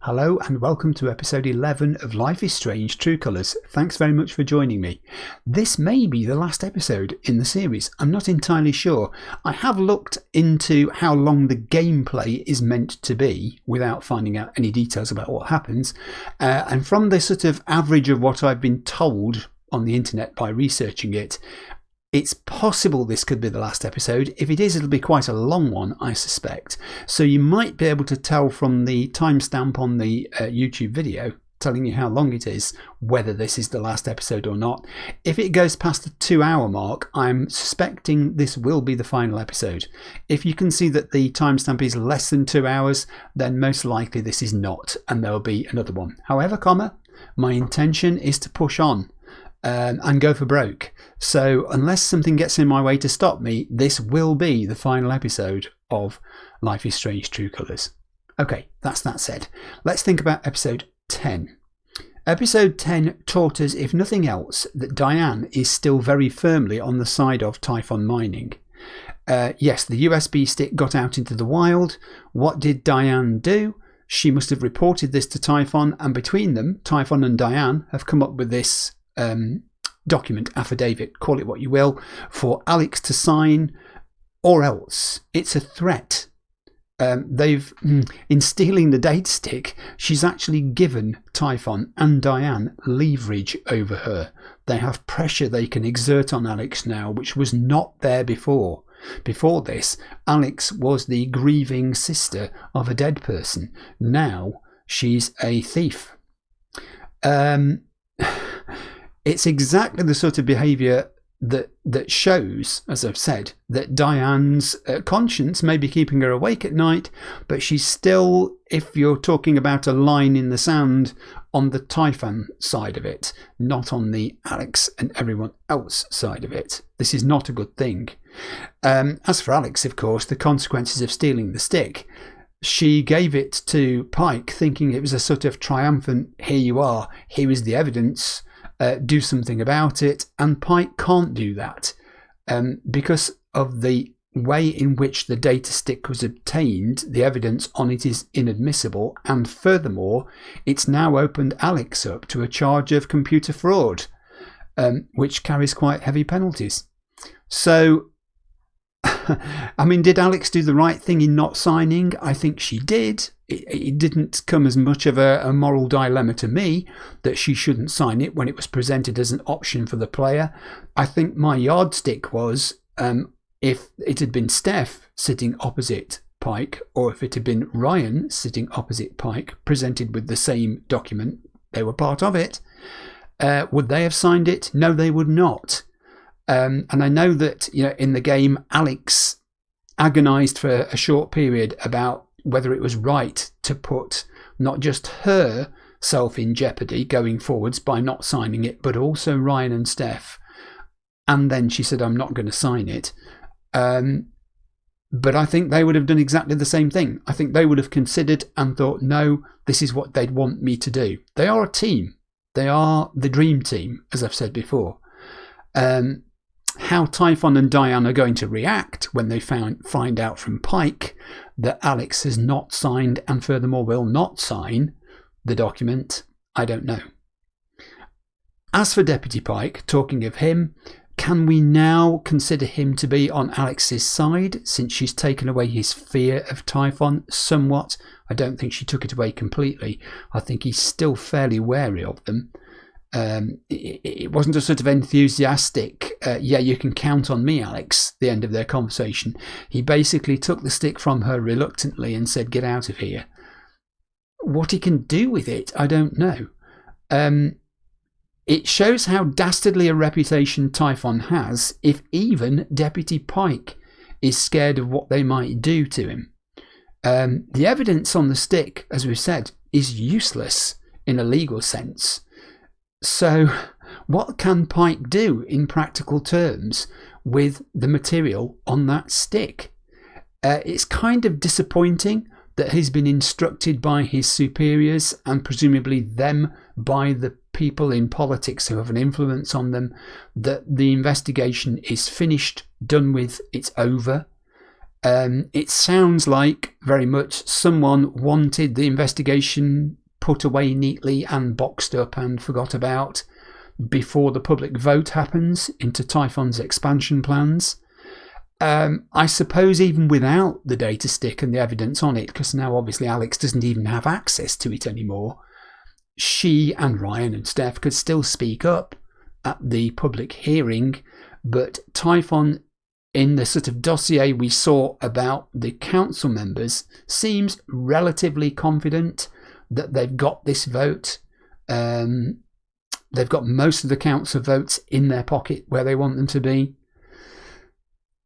Hello and welcome to episode 11 of Life is Strange True Colours. Thanks very much for joining me. This may be the last episode in the series. I'm not entirely sure. I have looked into how long the gameplay is meant to be without finding out any details about what happens. And from the sort of average of what I've been told on the internet by researching it, it's possible this could be the last episode. If it is, it'll be quite a long one, I suspect. So you might be able to tell from the timestamp on the YouTube video telling you how long it is, whether this is the last episode or not. If it goes past the 2-hour mark, I'm suspecting this will be the final episode. If you can see that the timestamp is less than 2 hours, then most likely this is not, and there'll be another one. However, my intention is to push on and go for broke. So unless something gets in my way to stop me, this will be the final episode of Life is Strange True Colours. Okay, that's that said. Let's think about episode 10. Episode 10 taught us, if nothing else, that Diane is still very firmly on the side of Typhon mining. Yes, the USB stick got out into the wild. What did Diane do? She must have reported this to Typhon, and between them, Typhon and Diane have come up with this document, affidavit, call it what you will, for Alex to sign, or else it's a threat. In stealing the data stick, she's actually given Typhon and Diane leverage over her. They have pressure they can exert on Alex now, which was not there before. Before this, Alex was the grieving sister of a dead person. Now she's a thief. It's exactly the sort of behaviour that shows, as I've said, that Diane's conscience may be keeping her awake at night, but she's still, if you're talking about a line in the sand, on the Typhon side of it, not on the Alex and everyone else side of it. This is not a good thing. As for Alex, of course, the consequences of stealing the stick, she gave it to Pike thinking it was a sort of triumphant, here you are, here is the evidence, do something about it, and Pike can't do that because of the way in which the data stick was obtained. The evidence on it is inadmissible, and furthermore it's now opened Alex up to a charge of computer fraud, which carries quite heavy penalties. So I mean, did Alex do the right thing in not signing? I think she did. It didn't come as much of a moral dilemma to me that she shouldn't sign it when it was presented as an option for the player. I think my yardstick was if it had been Steph sitting opposite Pike, or if it had been Ryan sitting opposite Pike, presented with the same document, they were part of it, would they have signed it? No, they would not. And I know that, in the game, Alex agonised for a short period about whether it was right to put not just herself in jeopardy going forwards by not signing it, but also Ryan and Steph. And then she said, I'm not going to sign it. But I think they would have done exactly the same thing. I think they would have considered and thought, no, this is what they'd want me to do. They are a team. They are the dream team, as I've said before. How Typhon and Diane are going to react when they find out from Pike that Alex has not signed and furthermore will not sign the document, I don't know. As for Deputy Pike, talking of him, can we now consider him to be on Alex's side since she's taken away his fear of Typhon somewhat? I don't think she took it away completely. I think he's still fairly wary of them. It wasn't a sort of enthusiastic, yeah, you can count on me, Alex, the end of their conversation. He basically took the stick from her reluctantly and said, get out of here. What he can do with it, I don't know. It shows how dastardly a reputation Typhon has if even Deputy Pike is scared of what they might do to him. The evidence on the stick, as we've said, is useless in a legal sense. So what can Pike do in practical terms with the material on that stick? It's kind of disappointing that he's been instructed by his superiors, and presumably them by the people in politics who have an influence on them, that the investigation is finished, done with, it's over. It sounds like very much someone wanted the investigation put away neatly and boxed up and forgot about before the public vote happens into Typhon's expansion plans. I suppose even without the data stick and the evidence on it, because now obviously Alex doesn't even have access to it anymore, she and Ryan and Steph could still speak up at the public hearing, but Typhon, in the sort of dossier we saw about the council members, seems relatively confident that they've got this vote. They've got most of the council votes in their pocket where they want them to be.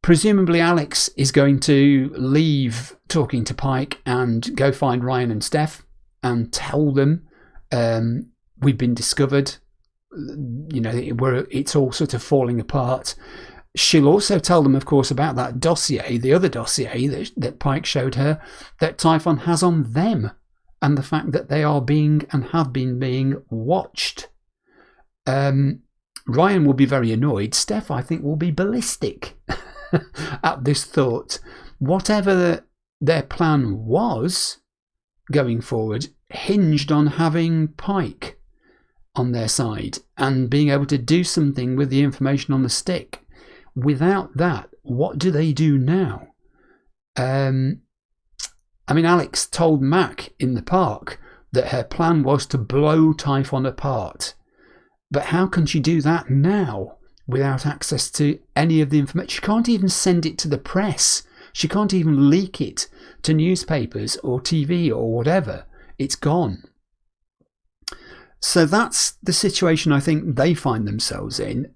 Presumably Alex is going to leave talking to Pike and go find Ryan and Steph and tell them we've been discovered. It's all sort of falling apart. She'll also tell them, of course, about that dossier, the other dossier that Pike showed her, that Typhon has on them, and the fact that they are being and have been being watched. Ryan will be very annoyed. Steph, I think, will be ballistic at this thought. Whatever their plan was going forward hinged on having Pike on their side and being able to do something with the information on the stick. Without that, what do they do now? Alex told Mac in the park that her plan was to blow Typhon apart. But how can she do that now without access to any of the information? She can't even send it to the press. She can't even leak it to newspapers or TV or whatever. It's gone. So that's the situation I think they find themselves in.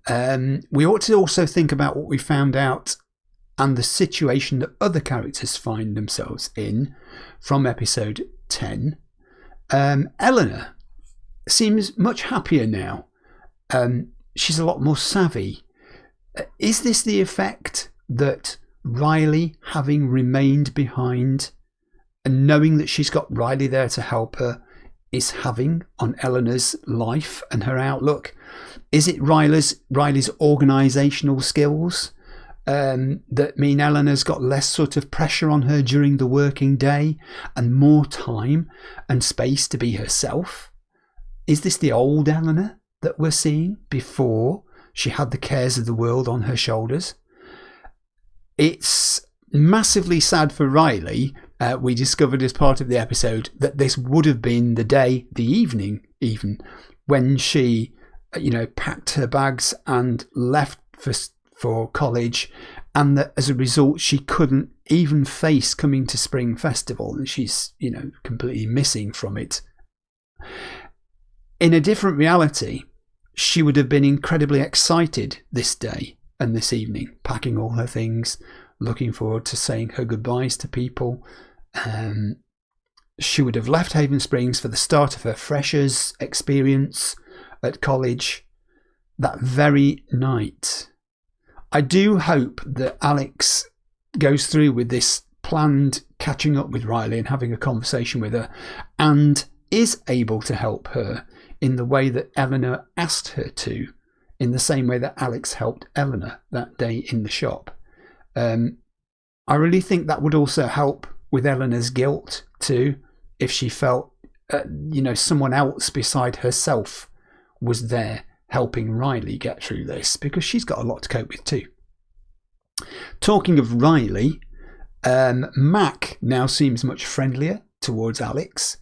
We ought to also think about what we found out and the situation that other characters find themselves in from episode 10. Eleanor seems much happier now. She's a lot more savvy. Is this the effect that Riley, having remained behind and knowing that she's got Riley there to help her, is having on Eleanor's life and her outlook? Is it Riley's organisational skills that mean Eleanor's got less sort of pressure on her during the working day and more time and space to be herself? Is this the old Eleanor that we're seeing before she had the cares of the world on her shoulders? It's massively sad for Riley. We discovered as part of the episode that this would have been the evening even, when she, packed her bags and left for college, and that as a result she couldn't even face coming to Spring Festival, and she's, completely missing from it. In a different reality, she would have been incredibly excited this day and this evening, packing all her things, looking forward to saying her goodbyes to people. She would have left Haven Springs for the start of her freshers experience at college that very night. I do hope that Alex goes through with this planned catching up with Riley and having a conversation with her, and is able to help her in the way that Eleanor asked her to, in the same way that Alex helped Eleanor that day in the shop. I really think that would also help with Eleanor's guilt too, if she felt, someone else beside herself was there helping Riley get through this, because she's got a lot to cope with too. Talking of Riley, Mac now seems much friendlier towards Alex.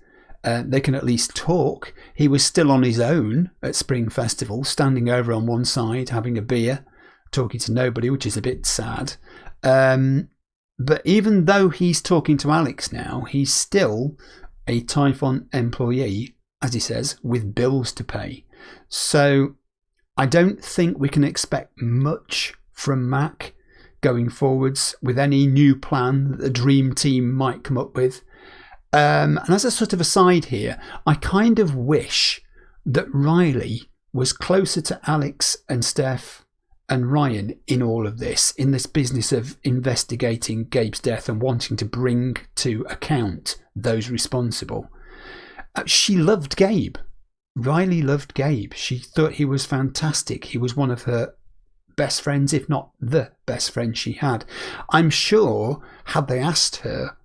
They can at least talk. He was still on his own at Spring Festival, standing over on one side, having a beer, talking to nobody, which is a bit sad. But even though he's talking to Alex now, he's still a Typhon employee, as he says, with bills to pay. So I don't think we can expect much from Mac going forwards with any new plan that the dream team might come up with. And as a sort of aside here, I kind of wish that Riley was closer to Alex and Steph and Ryan in all of this, in this business of investigating Gabe's death and wanting to bring to account those responsible. She loved Gabe. Riley loved Gabe. She thought he was fantastic. He was one of her best friends, if not the best friend she had. I'm sure, had they asked her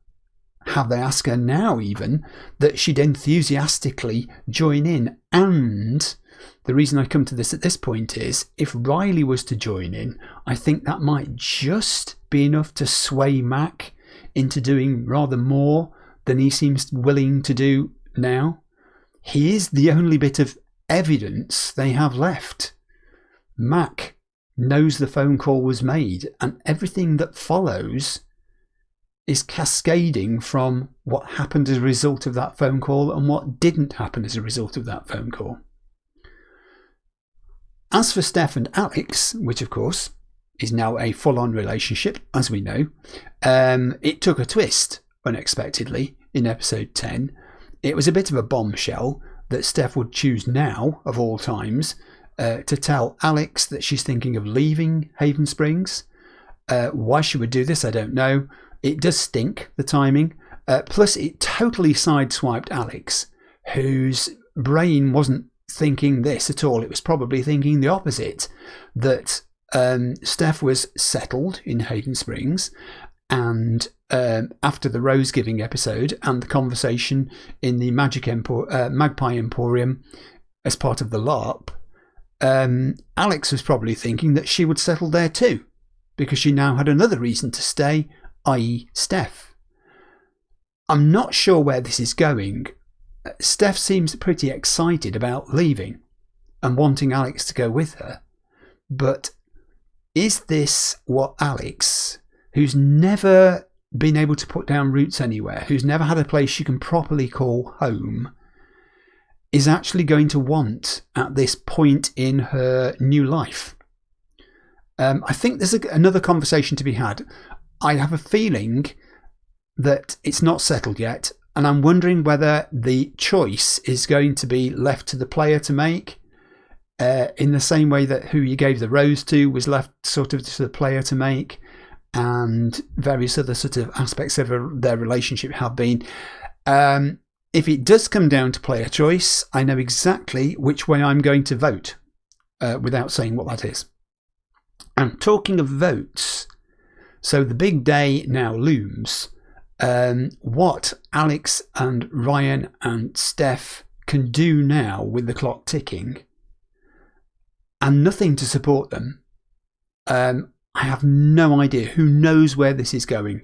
now even, that she'd enthusiastically join in. And the reason I come to this at this point is, if Riley was to join in, I think that might just be enough to sway Mac into doing rather more than he seems willing to do now. He is the only bit of evidence they have left. Mac knows the phone call was made, and everything that follows is cascading from what happened as a result of that phone call and what didn't happen as a result of that phone call. As for Steph and Alex, which of course is now a full-on relationship, as we know, it took a twist unexpectedly in episode 10. It was a bit of a bombshell that Steph would choose now, of all times, to tell Alex that she's thinking of leaving Haven Springs. Why she would do this, I don't know. It does stink, the timing. Plus, it totally sideswiped Alex, whose brain wasn't thinking this at all. It was probably thinking the opposite, that Steph was settled in Haven Springs, and after the rose giving episode and the conversation in the Magpie Emporium as part of the LARP, Alex was probably thinking that she would settle there too, because she now had another reason to stay, i.e. Steph. I'm not sure where this is going. Steph seems pretty excited about leaving and wanting Alex to go with her, but is this what Alex, who's never been able to put down roots anywhere, who's never had a place she can properly call home, is actually going to want at this point in her new life? I think there's another conversation to be had. I have a feeling that it's not settled yet, and I'm wondering whether the choice is going to be left to the player to make, in the same way that who you gave the rose to was left sort of to the player to make, and various other sort of aspects of their relationship have been. If it does come down to player choice, I know exactly which way I'm going to vote, without saying what that is. And talking of votes, so the big day now looms. What Alex and Ryan and Steph can do now with the clock ticking, and nothing to support them, I have no idea. Who knows where this is going?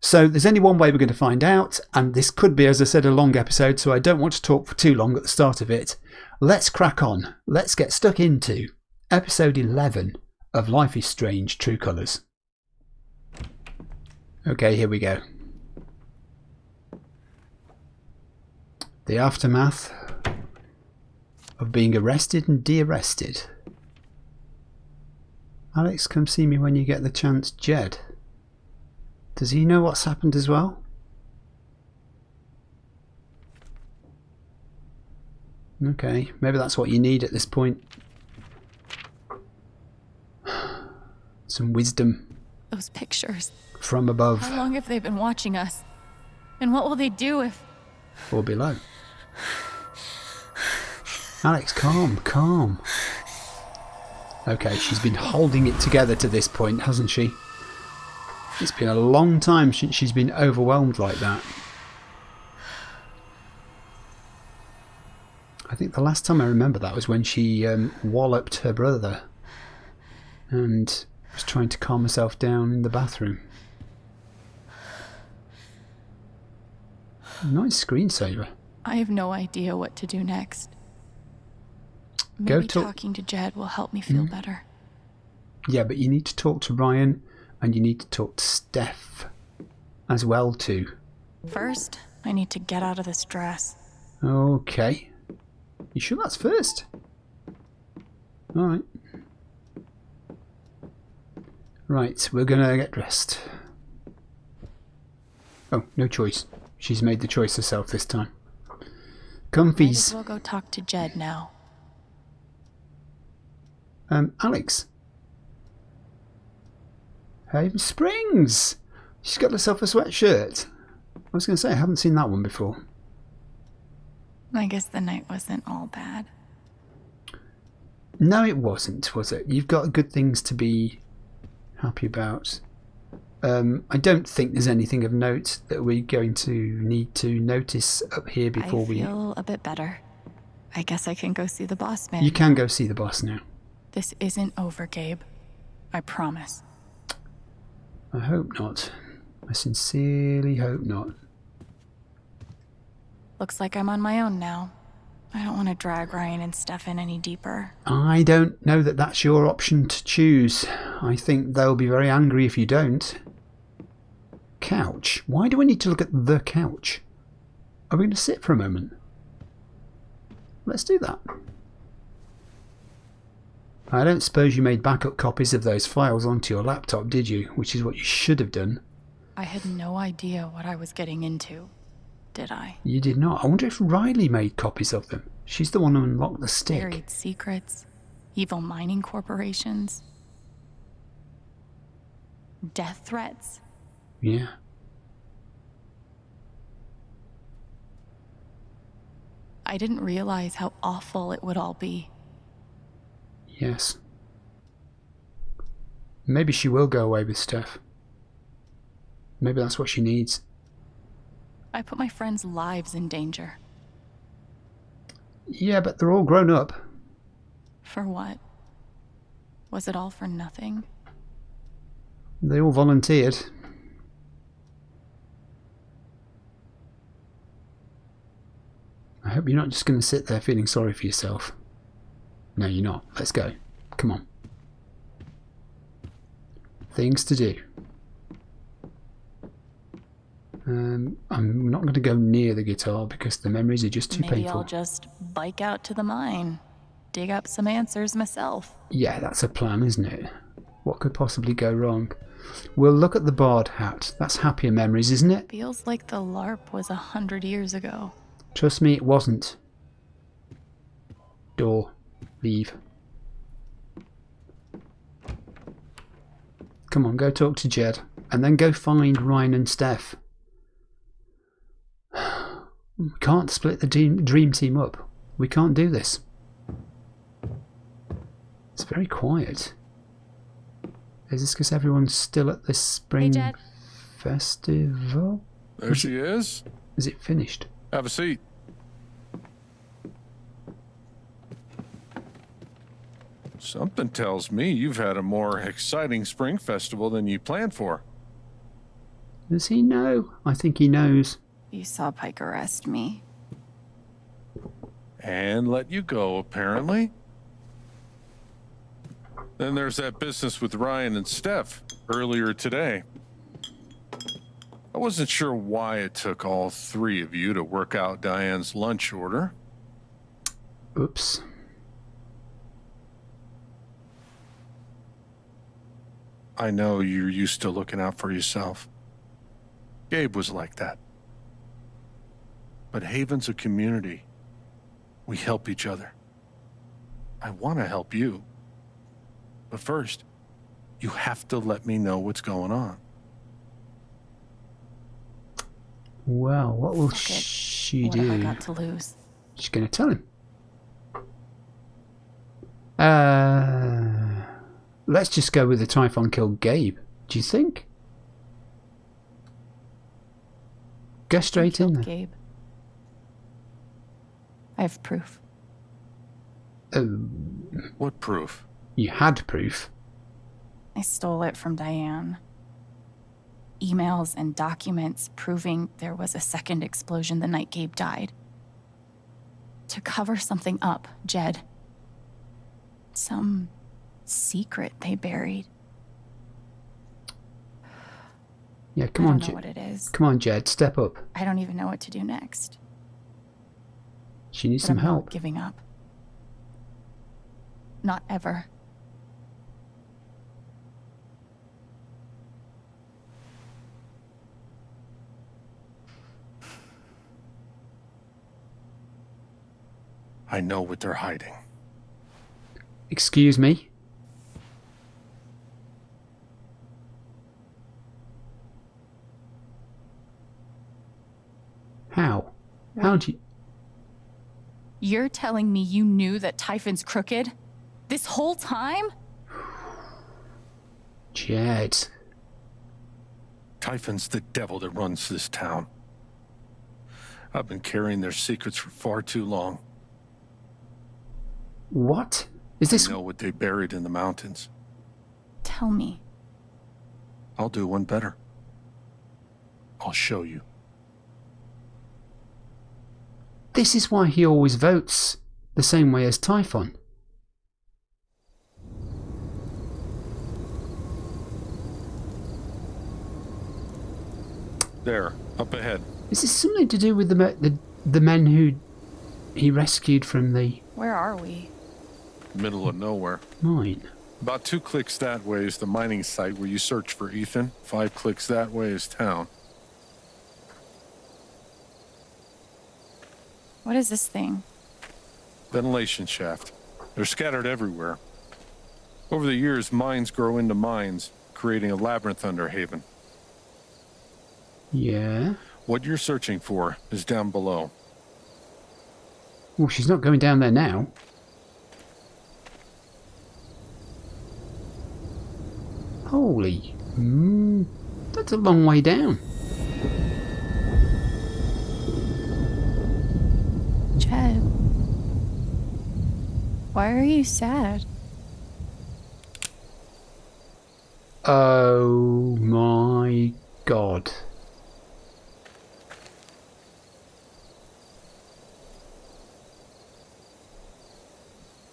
So there's only one way we're going to find out, and this could be, as I said, a long episode, so I don't want to talk for too long at the start of it. Let's crack on. Let's get stuck into episode 11 of Life is Strange: True Colours. Okay, here we go. The aftermath of being arrested and de-arrested. Alex, come see me when you get the chance. Jed. Does he know what's happened as well? Okay, maybe that's what you need at this point. Some wisdom. Those pictures. From above. How long have they been watching us? And what will they do if... Or below. Alex, calm, calm. Okay, she's been holding it together to this point, hasn't she? It's been a long time since she's been overwhelmed like that. I think the last time I remember that was when she walloped her brother and was trying to calm herself down in the bathroom. Nice screensaver. I have no idea what to do next. Maybe talking to Jed will help me feel better. Yeah, but you need to talk to Ryan, and you need to talk to Steph as well too. First, I need to get out of this dress. Okay. You sure that's first? Alright. Right, we're gonna get dressed. Oh, no choice. She's made the choice herself this time. Comfies. Might as well go talk to Jed now. Alex. Haven Springs! She's got herself a sweatshirt. I was going to say, I haven't seen that one before. I guess the night wasn't all bad. No, it wasn't, was it? You've got good things to be happy about. I don't think there's anything of note that we're going to need to notice up here before we... I feel a bit better. I guess I can go see the boss man. You can go see the boss now. This isn't over, Gabe. I promise. I hope not. I sincerely hope not. Looks like I'm on my own now. I don't want to drag Ryan and Steph in any deeper. I don't know that that's your option to choose. I think they'll be very angry if you don't. Couch. Why do we need to look at the couch? Are we going to sit for a moment? Let's do that. I don't suppose you made backup copies of those files onto your laptop, did you? Which is what you should have done. I had no idea what I was getting into, did I? You did not. I wonder if Riley made copies of them. She's the one who unlocked the stick. Buried secrets, evil mining corporations, death threats. Yeah. I didn't realize how awful it would all be. Yes. Maybe she will go away with Steph. Maybe that's what she needs. I put my friends' lives in danger. Yeah, but they're all grown up. For what? Was it all for nothing? They all volunteered. I hope you're not just going to sit there feeling sorry for yourself. No, you're not. Let's go. Come on. Things to do. I'm not going to go near the guitar because the memories are just too painful. Maybe I'll just bike out to the mine. Dig up some answers myself. Yeah, that's a plan, isn't it? What could possibly go wrong? We'll look at the barred hat. That's happier memories, isn't it? Feels like the LARP was 100 years ago. Trust me, it wasn't. Door. Leave. Come on, go talk to Jed. And then go find Ryan and Steph. We can't split the dream team up. We can't do this. It's very quiet. Is this because everyone's still at this spring festival? There she is. Is it finished? Have a seat. Something tells me you've had a more exciting spring festival than you planned for. Does he know? I think he knows. You saw Pike arrest me. And let you go, apparently. Then there's that business with Ryan and Steph earlier today. I wasn't sure why it took all three of you to work out Diane's lunch order. Oops. I know you're used to looking out for yourself. Gabe was like that. But Haven's a community. We help each other. I want to help you. But first, you have to let me know what's going on. Well, what will Fuck it. she What do? have I got to lose? She's going to tell him. Let's just go with the Typhon killed Gabe. Do you think? Go straight in there. Gabe. I have proof. What proof? You had proof. I stole it from Diane. Emails and documents proving there was a second explosion the night Gabe died. To cover something up, Jed. Some secret they buried. Yeah, come on, I don't know what it is. Come on, Jed, step up. I don't even know what to do next. She needs But some I'm not help. giving up. Not ever. I know what they're hiding. Excuse me? How? How do you... You're telling me you knew that Typhon's crooked? This whole time? Jed. Typhon's the devil that runs this town. I've been carrying their secrets for far too long. What? Is this... I know what they buried in the mountains. Tell me. I'll do one better. I'll show you. This is why he always votes the same way as Typhon. There, up ahead. Is this something to do with the men who he rescued from the Where are we? Middle of nowhere. mine? About 2 clicks that way is the mining site where you search for Ethan. 5 clicks that way is town. What is this thing? Ventilation shaft. They're scattered everywhere. Over the years, mines grow into mines, creating a labyrinth under Haven. Yeah. What you're searching for is down below. Well, she's not going down there now. Holy. That's a long way down. Jed. Why are you sad? Oh my god.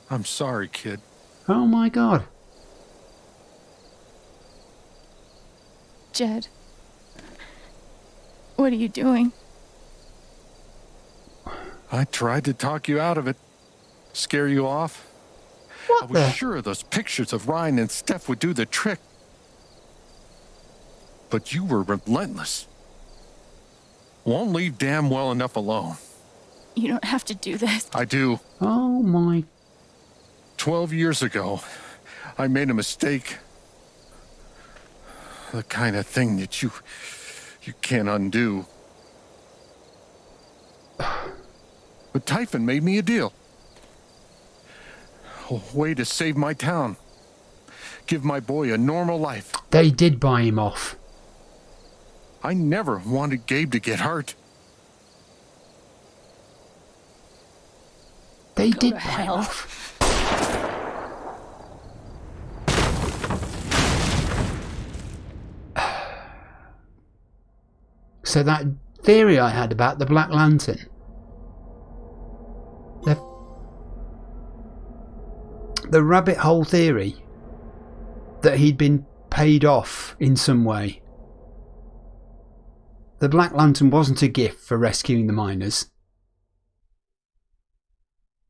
I'm sorry, kid. Oh my god. Jed. What are you doing? I tried to talk you out of it. Scare you off. What I was the? sure those pictures of Ryan and Steph would do the trick. But you were relentless. Won't leave damn well enough alone. You don't have to do this. I do. Oh my... 12 years ago, I made a mistake. The kind of thing that you can't undo. But Typhon made me a deal. A way to save my town. Give my boy a normal life. They did buy him off. I never wanted Gabe to get hurt. They Go did to buy him hell. off. So that theory I had about the Black Lantern. The rabbit hole theory that he'd been paid off in some way. The Black Lantern wasn't a gift for rescuing the miners.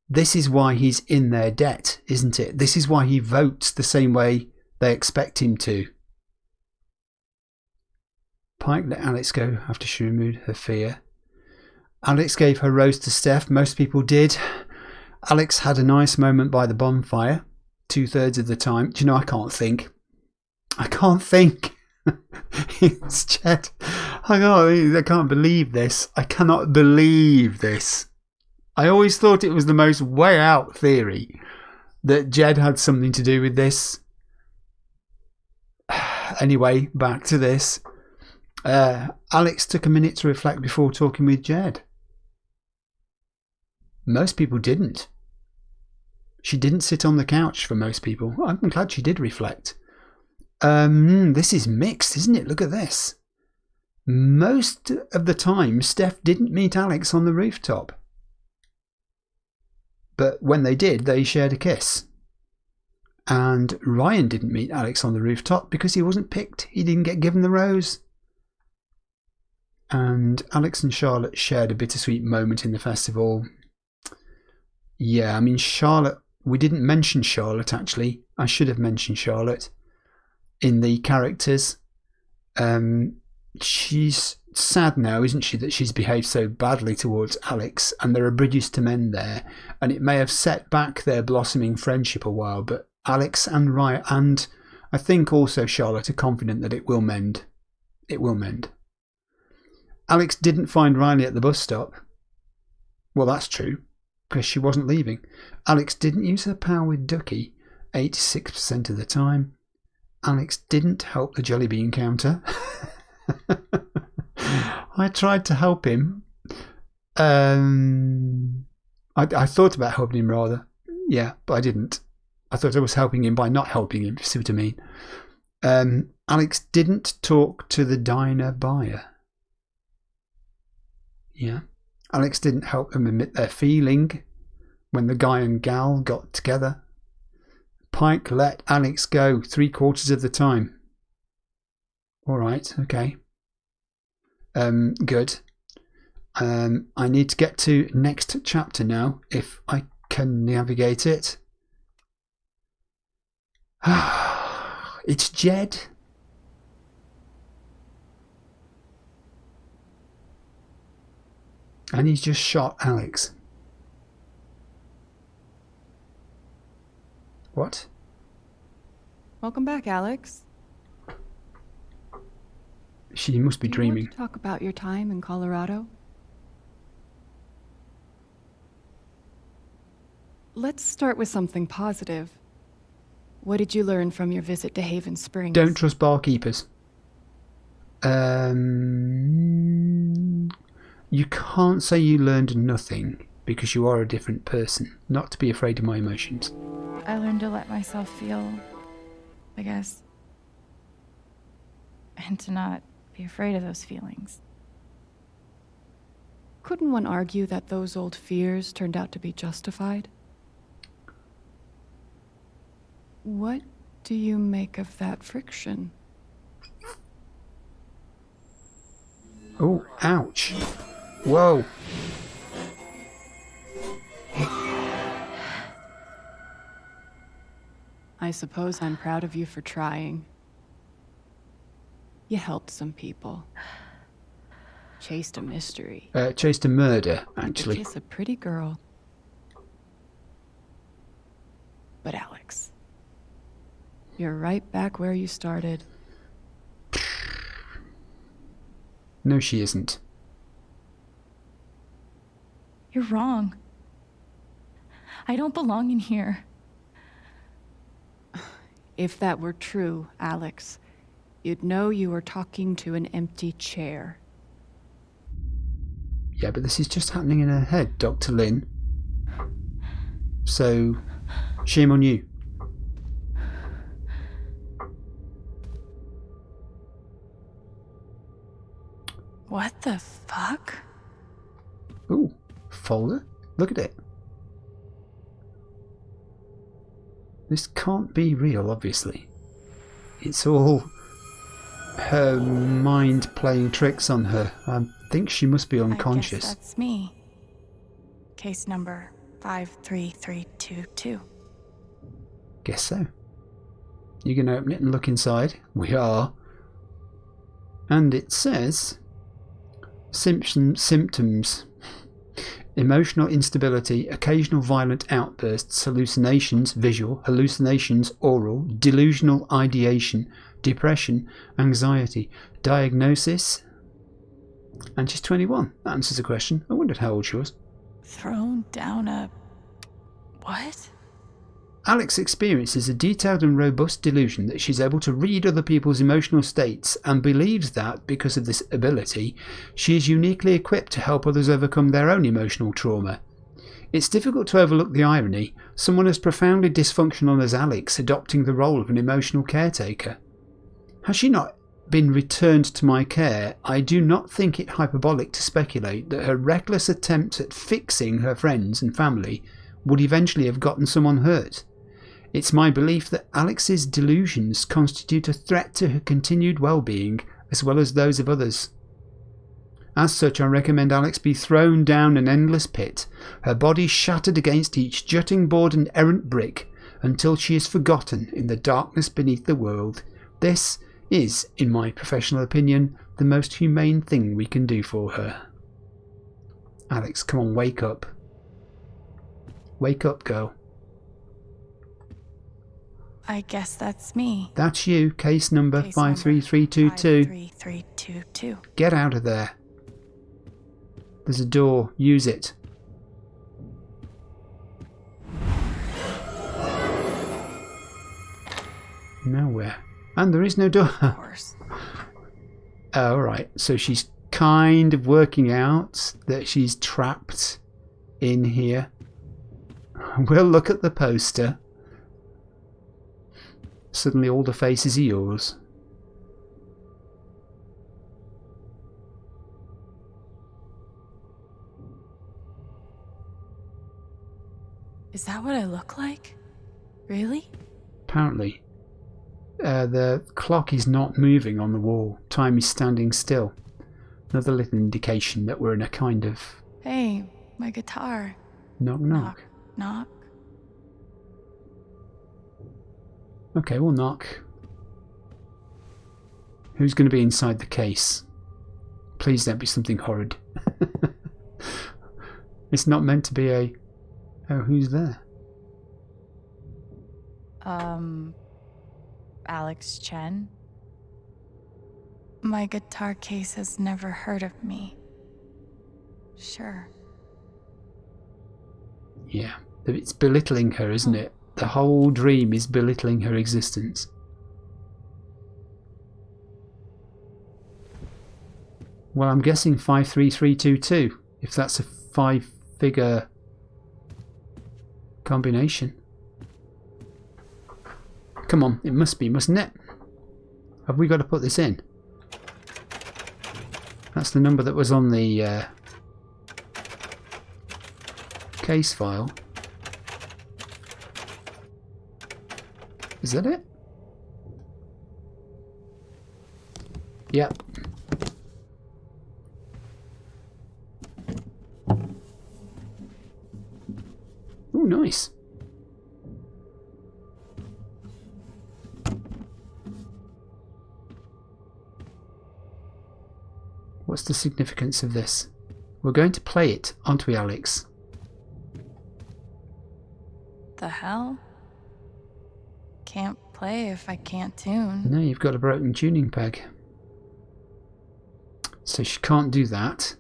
This is why he's in their debt, isn't it? This is why he votes the same way they expect him to. Pike let Alex go after she removed her fear. Alex gave her rose to Steph. Most people did. Alex had a nice moment by the bonfire, 2/3 of the time. Do you know, I can't think. I can't think. It's Jed. I can't believe this. I cannot believe this. I always thought it was the most way out theory that Jed had something to do with this. Anyway, back to this. Alex took a minute to reflect before talking with Jed. Most people didn't. She didn't sit on the couch for most people. I'm glad she did reflect. This is mixed, isn't it? Look at this. Most of the time, Steph didn't meet Alex on the rooftop. But when they did, they shared a kiss. And Ryan didn't meet Alex on the rooftop because he wasn't picked. He didn't get given the rose. And Alex and Charlotte shared a bittersweet moment in the festival. Yeah, I mean, Charlotte... We didn't mention Charlotte, actually. I should have mentioned Charlotte in the characters. She's sad now, isn't she, that she's behaved so badly towards Alex, and there are bridges to mend there, and it may have set back their blossoming friendship a while, but Alex and Ryan, and I think also Charlotte, are confident that it will mend. It will mend. Alex didn't find Riley at the bus stop. Well, that's true. because she wasn't leaving. Alex didn't use her power with Ducky 86% of the time. Alex didn't help the jellybean counter. I tried to help him. I thought about helping him rather. Yeah, but I didn't. I thought I was helping him by not helping him, if you see what I mean. Alex didn't talk to the diner buyer. Yeah. Alex didn't help them admit their feeling when the guy and gal got together. Pike let Alex go 3/4 of the time. Alright, okay. Good. I need to get to next chapter now, if I can navigate it. It's Jed. And he's just shot Alex. What? Welcome back, Alex. She must be dreaming. Want to talk about your time in Colorado? Let's start with something positive. What did you learn from your visit to Haven Springs? Don't trust barkeepers. You can't say you learned nothing because you are a different person. Not to be afraid of my emotions. I learned to let myself feel, I guess. And to not be afraid of those feelings. Couldn't one argue that those old fears turned out to be justified? What do you make of that friction? Oh, ouch. Whoa. I suppose I'm proud of you for trying. You helped some people. Chased a mystery. Chased a murder, actually. Kiss a pretty girl. But Alex, you're right back where you started. No, she isn't. You're wrong. I don't belong in here. If that were true, Alex, you'd know you were talking to an empty chair. Yeah, but this is just happening in her head, Dr. Lynn. So, shame on you. What the fuck? Ooh, folder? Look at it. This can't be real, obviously. It's all her mind playing tricks on her. I think she must be unconscious. I guess that's me. Case number 53322. Guess so. You can open it and look inside. We are. And it says symptoms. Emotional instability, occasional violent outbursts, hallucinations, visual, hallucinations, oral, delusional ideation, depression, anxiety. Diagnosis. And she's 21. That answers the question. I wondered how old she was. Thrown down a... what? Alex experiences a detailed and robust delusion that she's able to read other people's emotional states and believes that, because of this ability, she is uniquely equipped to help others overcome their own emotional trauma. It's difficult to overlook the irony, someone as profoundly dysfunctional as Alex adopting the role of an emotional caretaker. Has she not been returned to my care, I do not think it hyperbolic to speculate that her reckless attempts at fixing her friends and family would eventually have gotten someone hurt. It's my belief that Alex's delusions constitute a threat to her continued well-being as well as those of others. As such, I recommend Alex be thrown down an endless pit, her body shattered against each jutting board and errant brick, until she is forgotten in the darkness beneath the world. This is, in my professional opinion, the most humane thing we can do for her. Alex, come on, wake up. Wake up, girl. I guess that's me. That's you, case number 53322. 53322. Get out of there. There's a door. Use it. Nowhere. And there is no door. Of course. Oh, right. So she's kind of working out that she's trapped in here. We'll look at the poster. Suddenly all the faces are yours. Is that what I look like? Really? Apparently. The clock is not moving on the wall. Time is standing still. Another little indication that we're in a kind of... Hey, my guitar. Knock, knock. Knock. Okay, we'll knock. Who's going to be inside the case? Please don't be something horrid. It's not meant to be a... Oh, who's there? Alex Chen? My guitar case has never heard of me. Sure. Yeah, it's belittling her, isn't it? The whole dream is belittling her existence. Well, I'm guessing 53322, if that's a 5-figure combination. Come on, it must be, mustn't it? Have we got to put this in? That's the number that was on the case file. Is that it? Yep. Oh, nice. What's the significance of this? We're going to play it, aren't we, Alex? The hell? Can't play if I can't tune. No, you've got a broken tuning peg. So she can't do that.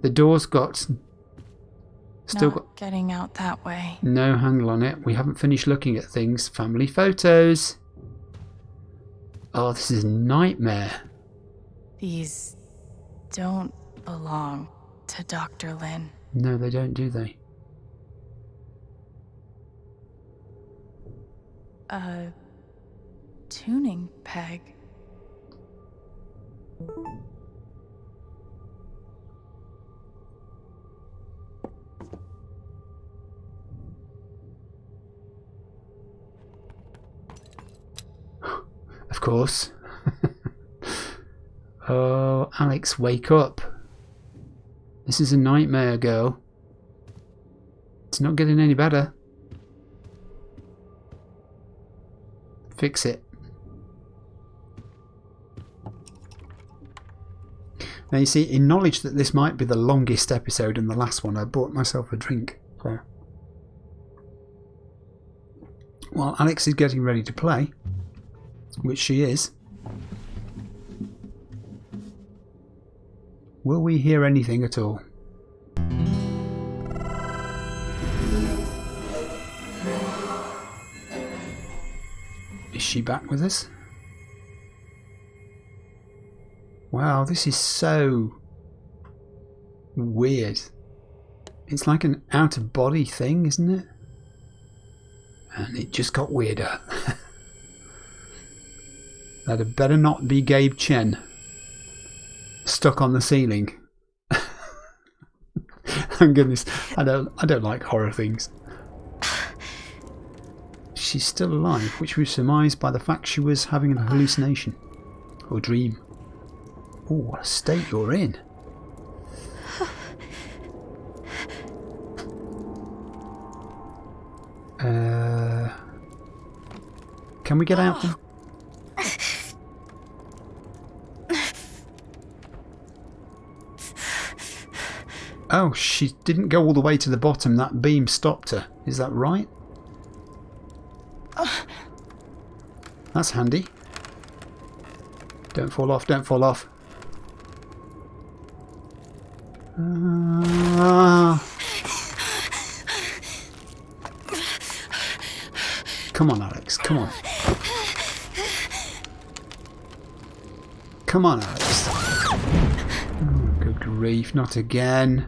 The door's got... Still got... Getting out that way. No handle on it. We haven't finished looking at things. Family photos. Oh, this is a nightmare. These don't belong to Dr. Lin. No, they don't, do they? A tuning peg. Of course. Oh, Alex, wake up. This is a nightmare, girl. It's not getting any better. Fix it. Now you see, in knowledge that this might be the longest episode and the last one, I bought myself a drink. So, while Alex is getting ready to play, which she is, will we hear anything at all? Is she back with us? Wow, this is so weird. It's like an out-of-body thing, isn't it? And it just got weirder. That had better not be Gabe Chen stuck on the ceiling. Thank goodness. I don't like horror things. She's still alive, which we surmised by the fact she was having an hallucination or dream. Oh, what a state you're in. Can we get out? Oh, she didn't go all the way to the bottom. That beam stopped her. Is that right? That's handy. Don't fall off, don't fall off. Come on, Alex, come on. Come on, Alex. Oh, good grief, not again.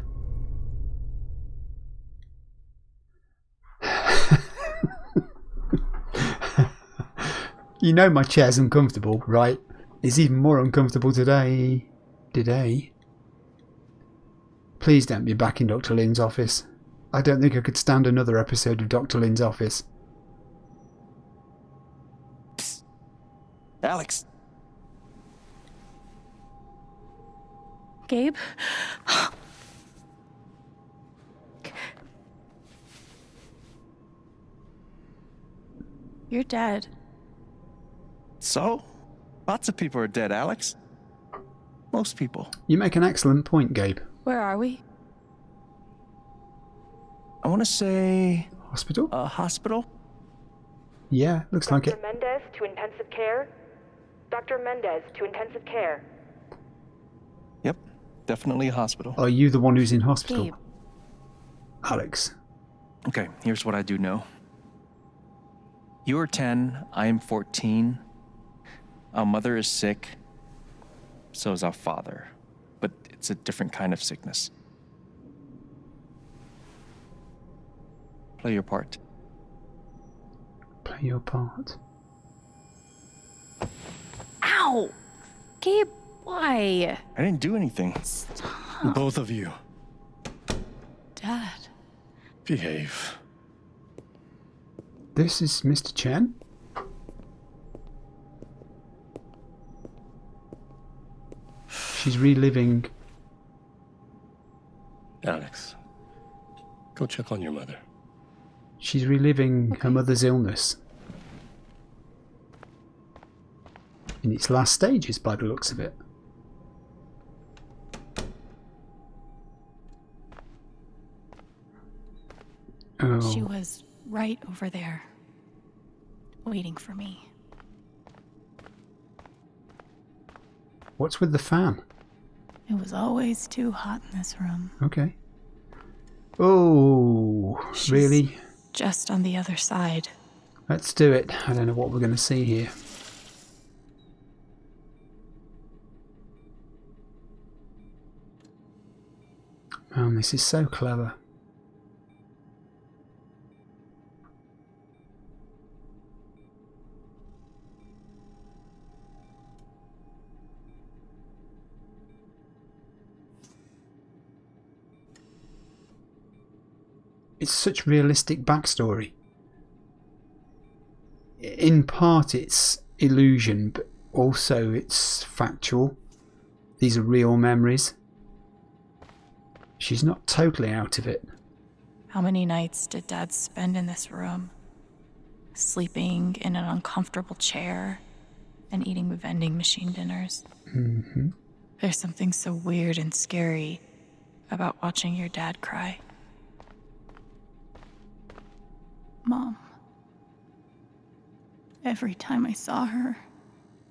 You know my chair's uncomfortable, right? It's even more uncomfortable today. Please don't be back in Dr. Lynn's office. I don't think I could stand another episode of Dr. Lynn's office. Psst. Alex. Gabe? You're dead. So? Lots of people are dead, Alex. Most people. You make an excellent point, Gabe. Where are we? I want to say... Hospital? a hospital? Yeah, looks like it. Dr. Mendez to intensive care. Dr. Mendez to intensive care. Yep, definitely a hospital. Are you the one who's in hospital? Gabe. Alex. Okay, here's what I do know. You are 10, I am 14. Our mother is sick. So is our father. But it's a different kind of sickness. Play your part. Play your part. Ow! Gabe, why? I didn't do anything. Stop. Both of you, Dad. behave. This is Mr. Chen? She's reliving. Alex, go check on your mother. She's reliving her mother's illness. In its last stages, by the looks of it. Oh. She was right over there, waiting for me. What's with the fan? It was always too hot in this room. Okay. Oh, She's really? just on the other side. Let's do it. I don't know what we're going to see here. Man, this is so clever. It's such realistic backstory. In part it's illusion, but also it's factual. These are real memories. She's not totally out of it. How many nights did Dad spend in this room? Sleeping in an uncomfortable chair and eating vending machine dinners. Mm-hmm. There's something so weird and scary about watching your dad cry. Mom. Every time I saw her,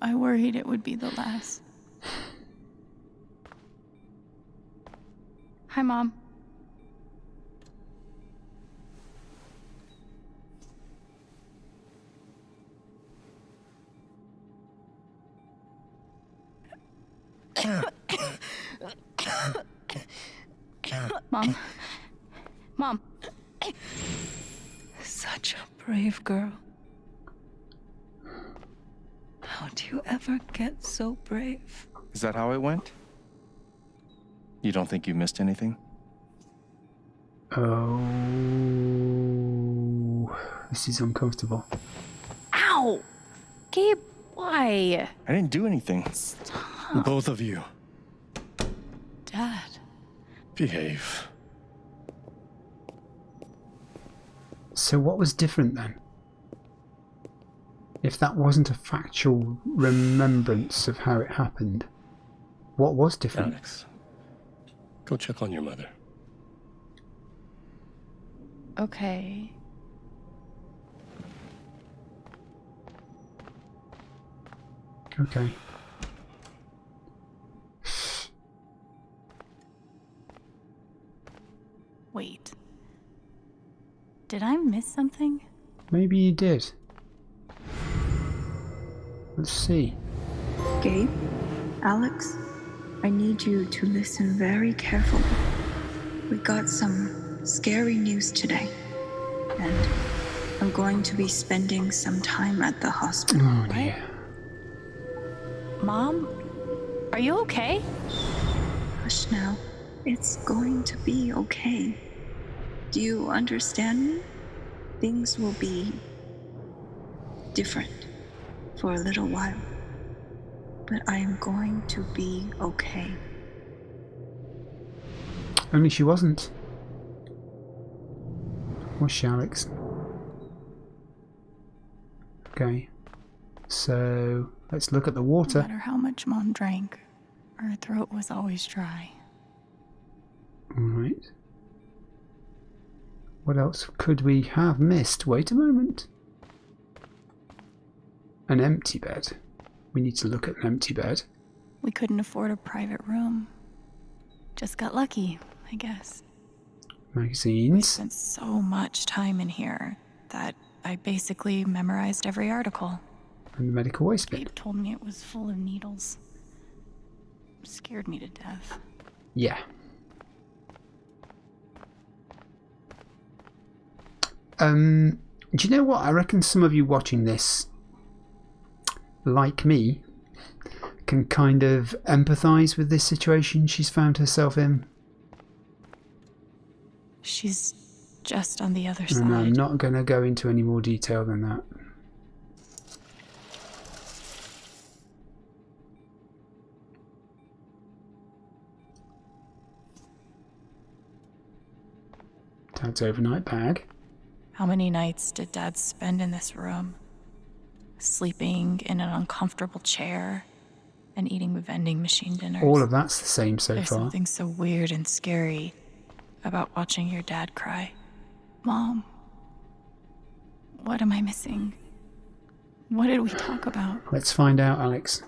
I worried it would be the last. Hi, Mom. Mom. Mom. Such a brave girl. How do you ever get so brave? Is that how it went? You don't think you missed anything? Oh, this is uncomfortable. Ow! Gabe, why? I didn't do anything. Stop. Both of you, Dad. behave. So what was different then? If that wasn't a factual remembrance of how it happened, what was different? Alex, go check on your mother. Okay. Okay. Wait. Did I miss something? Maybe you did. Let's see. Gabe? Alex, I need you to listen very carefully. We got some scary news today, and I'm going to be spending some time at the hospital. Oh dear. Mom? Are you okay? Hush now. It's going to be okay. Do you understand me? Things will be different for a little while, but I am going to be okay. Only she wasn't. Was she, Alex? Okay. So let's look at the No water. matter how much Mom drank, her throat was always dry. Alright. What else could we have missed? Wait a moment. An empty bed. We need to look at an empty bed. We couldn't afford a private room. Just got lucky, I guess. We Magazines. spent so much time in here that I basically memorized every article. And the medical waste bin. Gabe told me it was full of needles. Scared me to death. Yeah. Do you know what? I reckon some of you watching this, like me, can kind of empathise with this situation she's found herself in. She's just on the other And side. I'm not going to go into any more detail than that. Dad's overnight bag. How many nights did Dad spend in this room? Sleeping in an uncomfortable chair and eating vending machine dinners. All of that's the same so There's far. something so weird and scary about watching your dad cry. Mom, what am I missing? What did we talk about? Let's find out, Alex.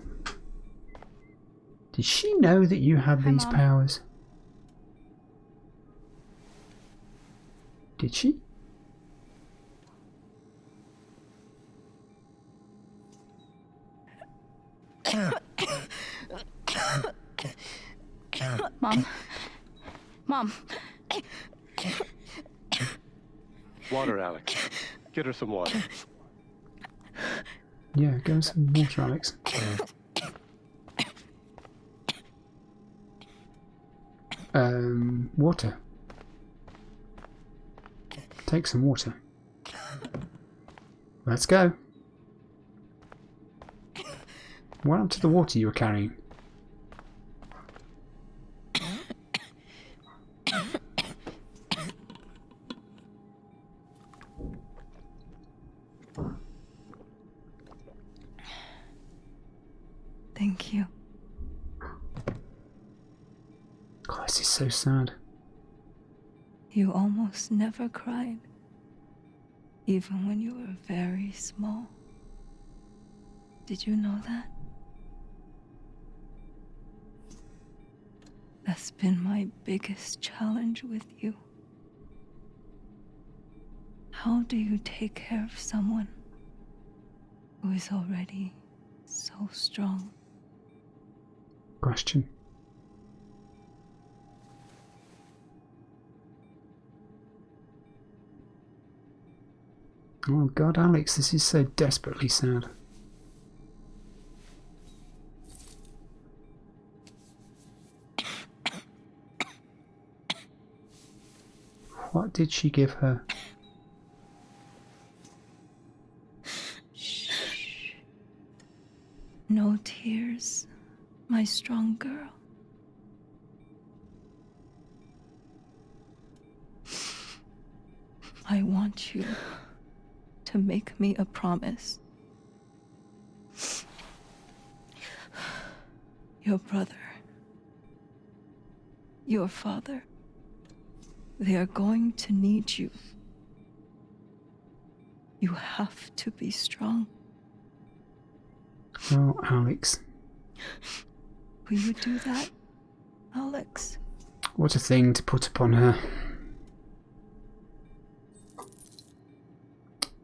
Did she know that you had these Mom. powers? Did she? Mom. Mom. Water, Alex. Get her some water. Yeah, go and some water, Alex. Water. Take some water. Let's go. What happened to the water you were carrying? Thank you. God, this is so sad. You almost never cried, even when you were very small. Did you know that? That's been my biggest challenge with you. How do you take care of someone who is already so strong? Question. Oh God, Alex, this is so desperately sad. What did she give her? Shh. No tears, my strong girl. I want you to make me a promise. Your brother, your father, they are going to need you. You have to be strong. Oh, Alex. Will you do that, Alex? What a thing to put upon her.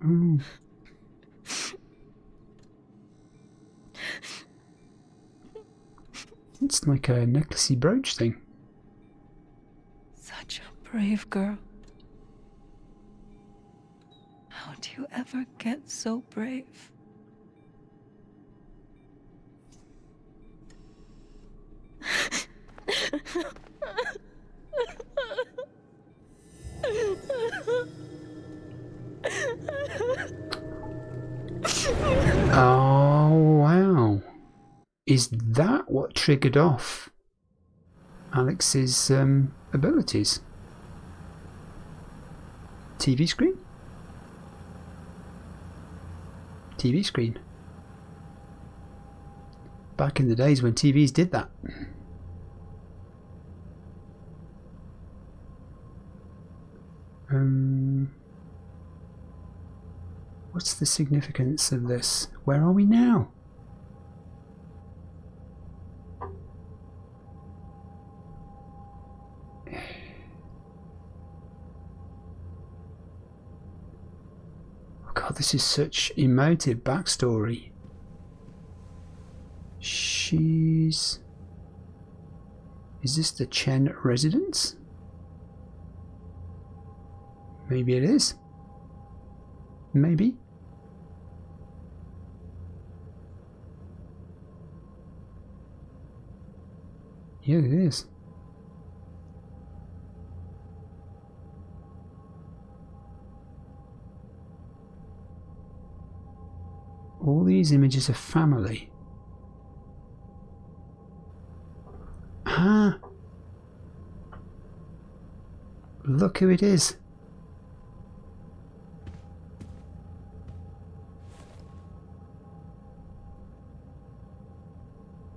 Mm. It's like a necklacey brooch thing. Such a brave girl. How do you ever get so brave? Oh, wow. Is that what triggered off Alex's abilities? TV screen? TV screen. Back in the days when TVs did that. What's the significance of this? Where are we now? Oh God, this is such emotive backstory. Is this the Chen residence? Maybe it is. Maybe. Yeah, it is. All these images of family. Ah! Look who it is.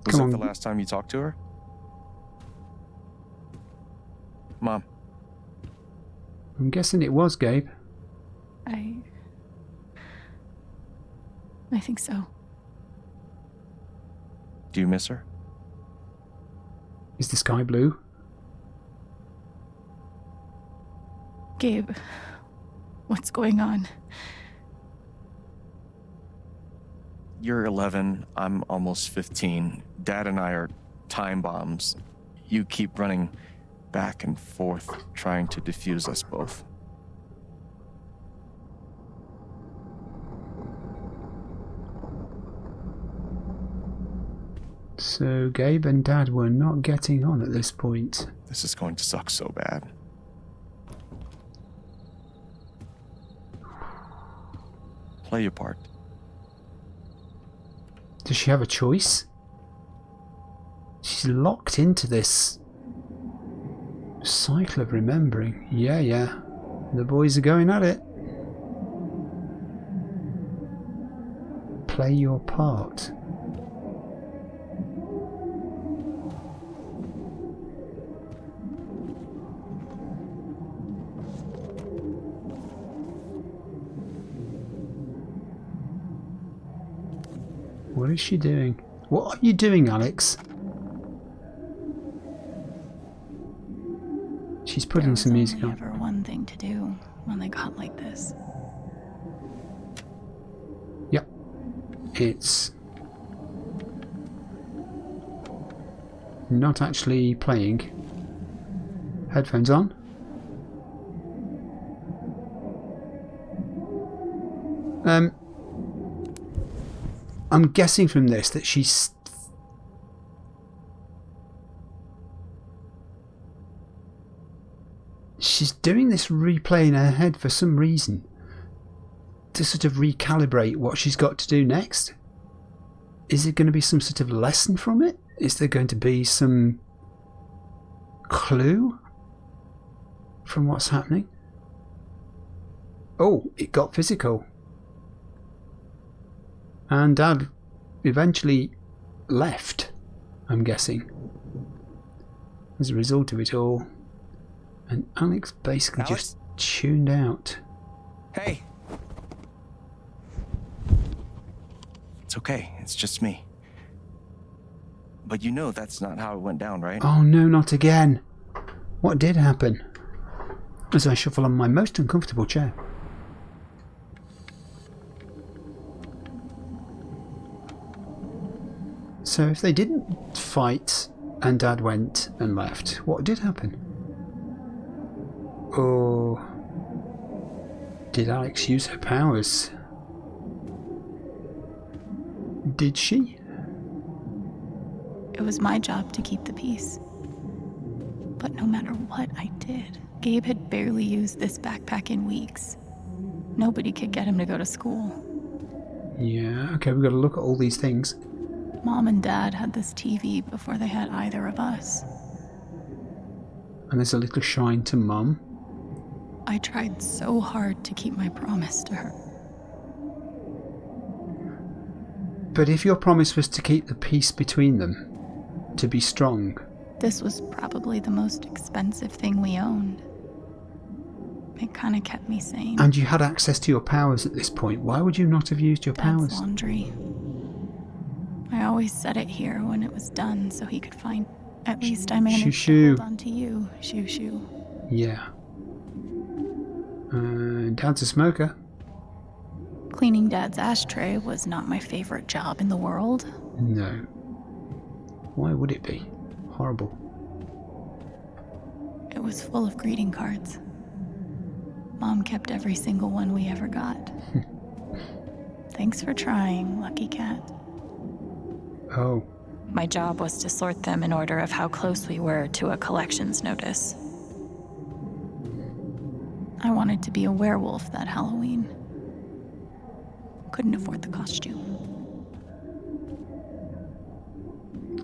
Was that the last time you talked to her? Mom. I'm guessing it was, Gabe. I think so. Do you miss her? Is the sky blue? Gabe, what's going on? You're 11, I'm almost 15. Dad and I are time bombs. You keep running back and forth, trying to defuse us both. So Gabe and Dad were not getting on at this point. This is going to suck so bad. Play your part. Does she have a choice? She's locked into this cycle of remembering. Yeah. The boys are going at it. Play your part. What is she doing? What are you doing, Alex? She's putting some music on. There was only ever one thing to do when they got like this. Yep. It's not actually playing. Headphones on. I'm guessing from this that she's doing this replay in her head for some reason to sort of recalibrate what she's got to do next. Is there going to be some sort of lesson from it? Is there going to be some clue from what's happening? Oh, it got physical. And Dad eventually left, I'm guessing, as a result of it all. And Alex basically just tuned out. Hey! It's okay, it's just me. But you know that's not how it went down, right? Oh no, not again. What did happen? As I shuffle on my most uncomfortable chair. So if they didn't fight and Dad went and left. What did happen? Or did Alex use her powers? Did she? It was my job to keep the peace. But no matter what I did, Gabe had barely used this backpack in weeks. Nobody could get him to go to school. Yeah, okay, we've got to look at all these things. Mom and Dad had this TV before they had either of us. And there's a little shrine to Mum. I tried so hard to keep my promise to her. But if your promise was to keep the peace between them, to be strong... This was probably the most expensive thing we owned. It kind of kept me sane. And you had access to your powers at this point. Why would you not have used your Dad's powers? laundry. I always set it here when it was done so he could find... At least I managed to hold on to you, Shoo. Yeah. Dad's a smoker. Cleaning Dad's ashtray was not my favorite job in the world. No. Why would it be? Horrible. It was full of greeting cards. Mom kept every single one we ever got. Thanks for trying, Lucky Cat. Oh. My job was to sort them in order of how close we were to a collections notice. I wanted to be a werewolf that Halloween. Couldn't afford the costume.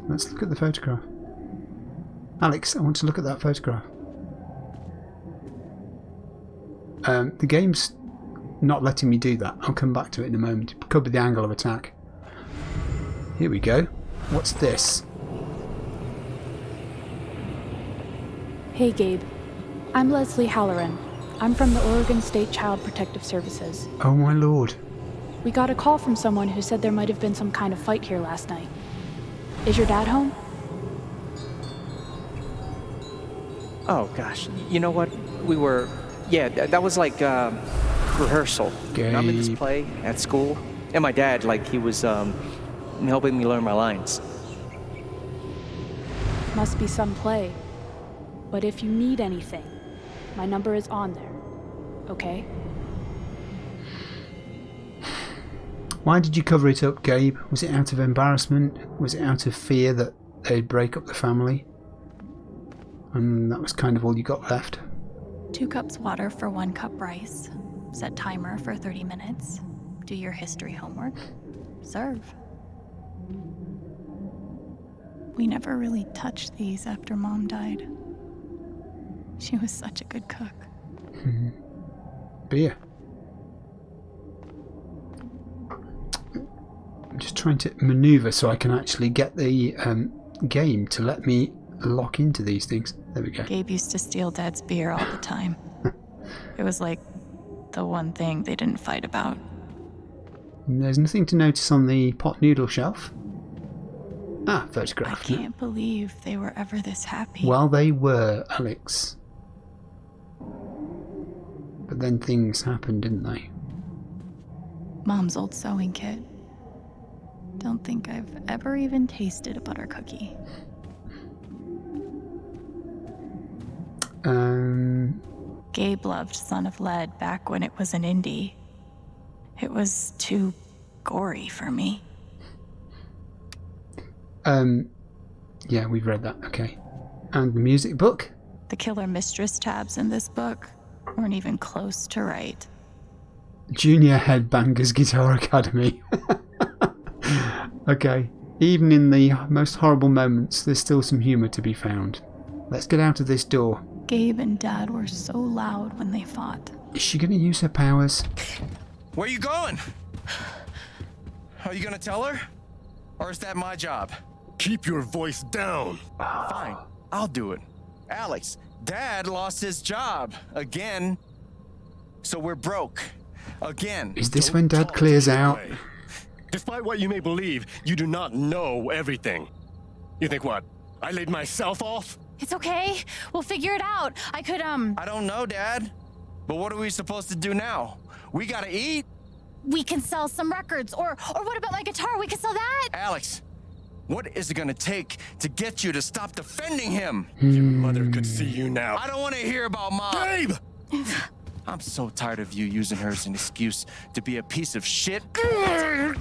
Let's look at the photograph. Alex, I want to look at that photograph. The game's not letting me do that. I'll come back to it in a moment. It could be the angle of attack. Here we go. What's this? Hey Gabe, I'm Leslie Halloran. I'm from the Oregon State Child Protective Services. Oh my lord. We got a call from someone who said there might have been some kind of fight here last night. Is your dad home? Oh, gosh. You know what? Yeah, that was like rehearsal. I'm in this play at school, and my dad, he was helping me learn my lines. Must be some play. But if you need anything, my number is on there. Okay? Why did you cover it up, Gabe? Was it out of embarrassment? Was it out of fear that they'd break up the family? And that was kind of all you got left? 2 cups water for 1 cup rice. Set timer for 30 minutes. Do your history homework. Serve. We never really touched these after Mom died. She was such a good cook. Beer. I'm just trying to maneuver so I can actually get the game to let me lock into these things. There we go. Gabe used to steal Dad's beer all the time. It was like the one thing they didn't fight about. There's nothing to notice on the pot noodle shelf. Ah, photograph. I can't believe they were ever this happy. Well, they were, Alex. But then things happened, didn't they? Mom's old sewing kit. Don't think I've ever even tasted a butter cookie. Gabe loved Son of Lead back when it was an indie. It was too gory for me. Yeah, we've read that, okay. And the music book? The Killer Mistress tabs in this book weren't even close to right. Junior Headbangers Guitar Academy. Okay, even in the most horrible moments, there's still some humour to be found. Let's get out of this door. Gabe and Dad were so loud when they fought. Is she going to use her powers? Where you going? Are you gonna tell her? Or is that my job? Keep your voice down. Fine, I'll do it. Alex, Dad lost his job again. So we're broke. Again. Is this when Dad clears out? Despite what you may believe, you do not know everything. You think what? I laid myself off? It's okay. We'll figure it out. I don't know, Dad. But what are we supposed to do now? We gotta eat. We can sell some records. Or what about my guitar? We can sell that. Alex, What is it gonna take to get you to stop defending him? Your mother could see you now. I don't want to hear about Mom. Gabe! I'm so tired of you using her as an excuse to be a piece of shit. Don't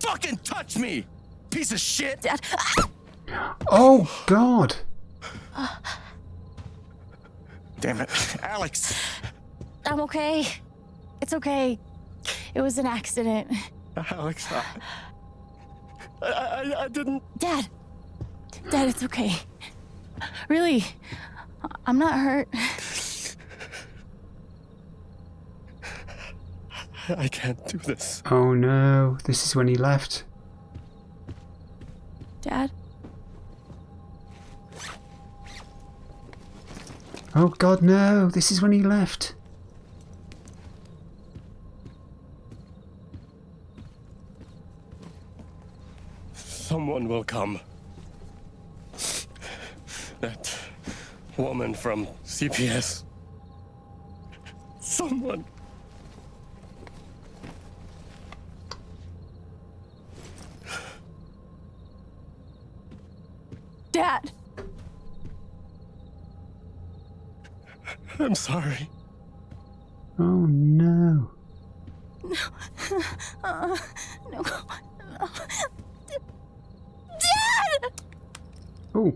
fucking touch me, piece of shit. Dad. Oh, God. Damn it, Alex. I'm okay. It's okay. It was an accident. Alex, I didn't... Dad, it's okay. Really, I'm not hurt. I can't do this. Oh, no. This is when he left. Dad? Oh, God, no. This is when he left. Someone will come. That woman from CPS. Someone. Dad! I'm sorry. Oh, no. No. No. Dad! Oh.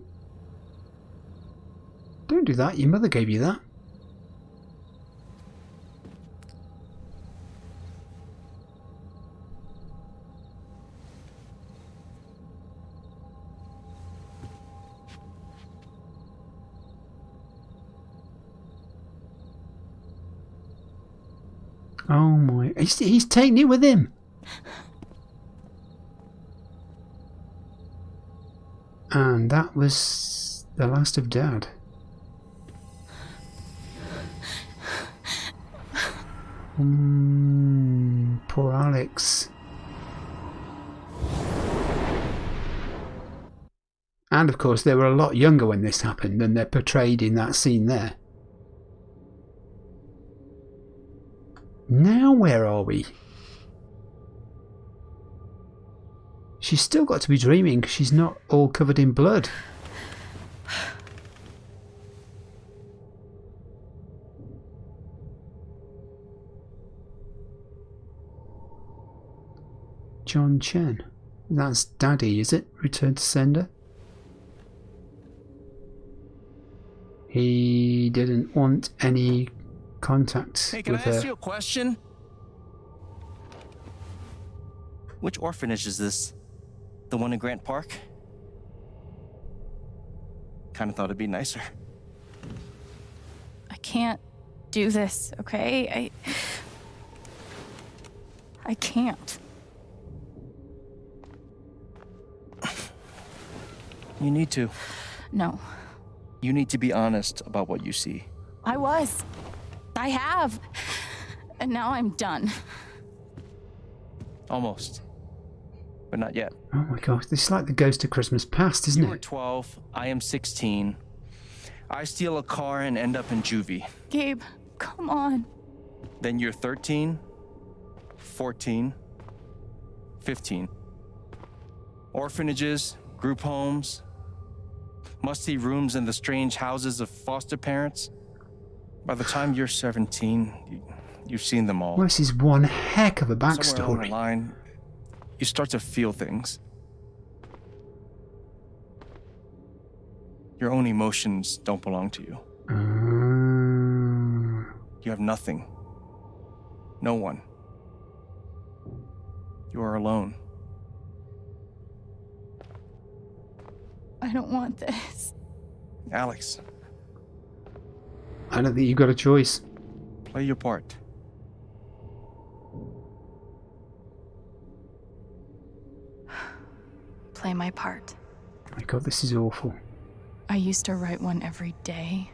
Don't do that. Your mother gave you that. Oh my. He's taking it with him. And that was the last of Dad. Poor Alex. And of course, they were a lot younger when this happened than they're portrayed in that scene there. Now where are we? She's still got to be dreaming because she's not all covered in blood. John Chen. That's Daddy, is it? Return to sender. He didn't want any contact Hey, can with I ask her. you a question? Which orphanage is this? The one in Grant Park? Kind of thought it'd be nicer. I can't do this, okay? I can't. You need to. No. You need to be honest about what you see. I was. I have. And now I'm done. Almost. But not yet. Oh my gosh, this is like the Ghost of Christmas Past, isn't You were it? 12, I am 16. I steal a car and end up in juvie. Gabe, come on. Then you're 13, 14, 15. Orphanages, group homes, musty rooms in the strange houses of foster parents. By the time you're 17, you've seen them all. Well, this is one heck of a Somewhere along backstory. the line, you start to feel things. Your own emotions don't belong to you. You have nothing. No one. You are alone. I don't want this. Alex, I don't think you've got a choice. play your part. Play my part. Oh my God, this is awful. I used to write one every day.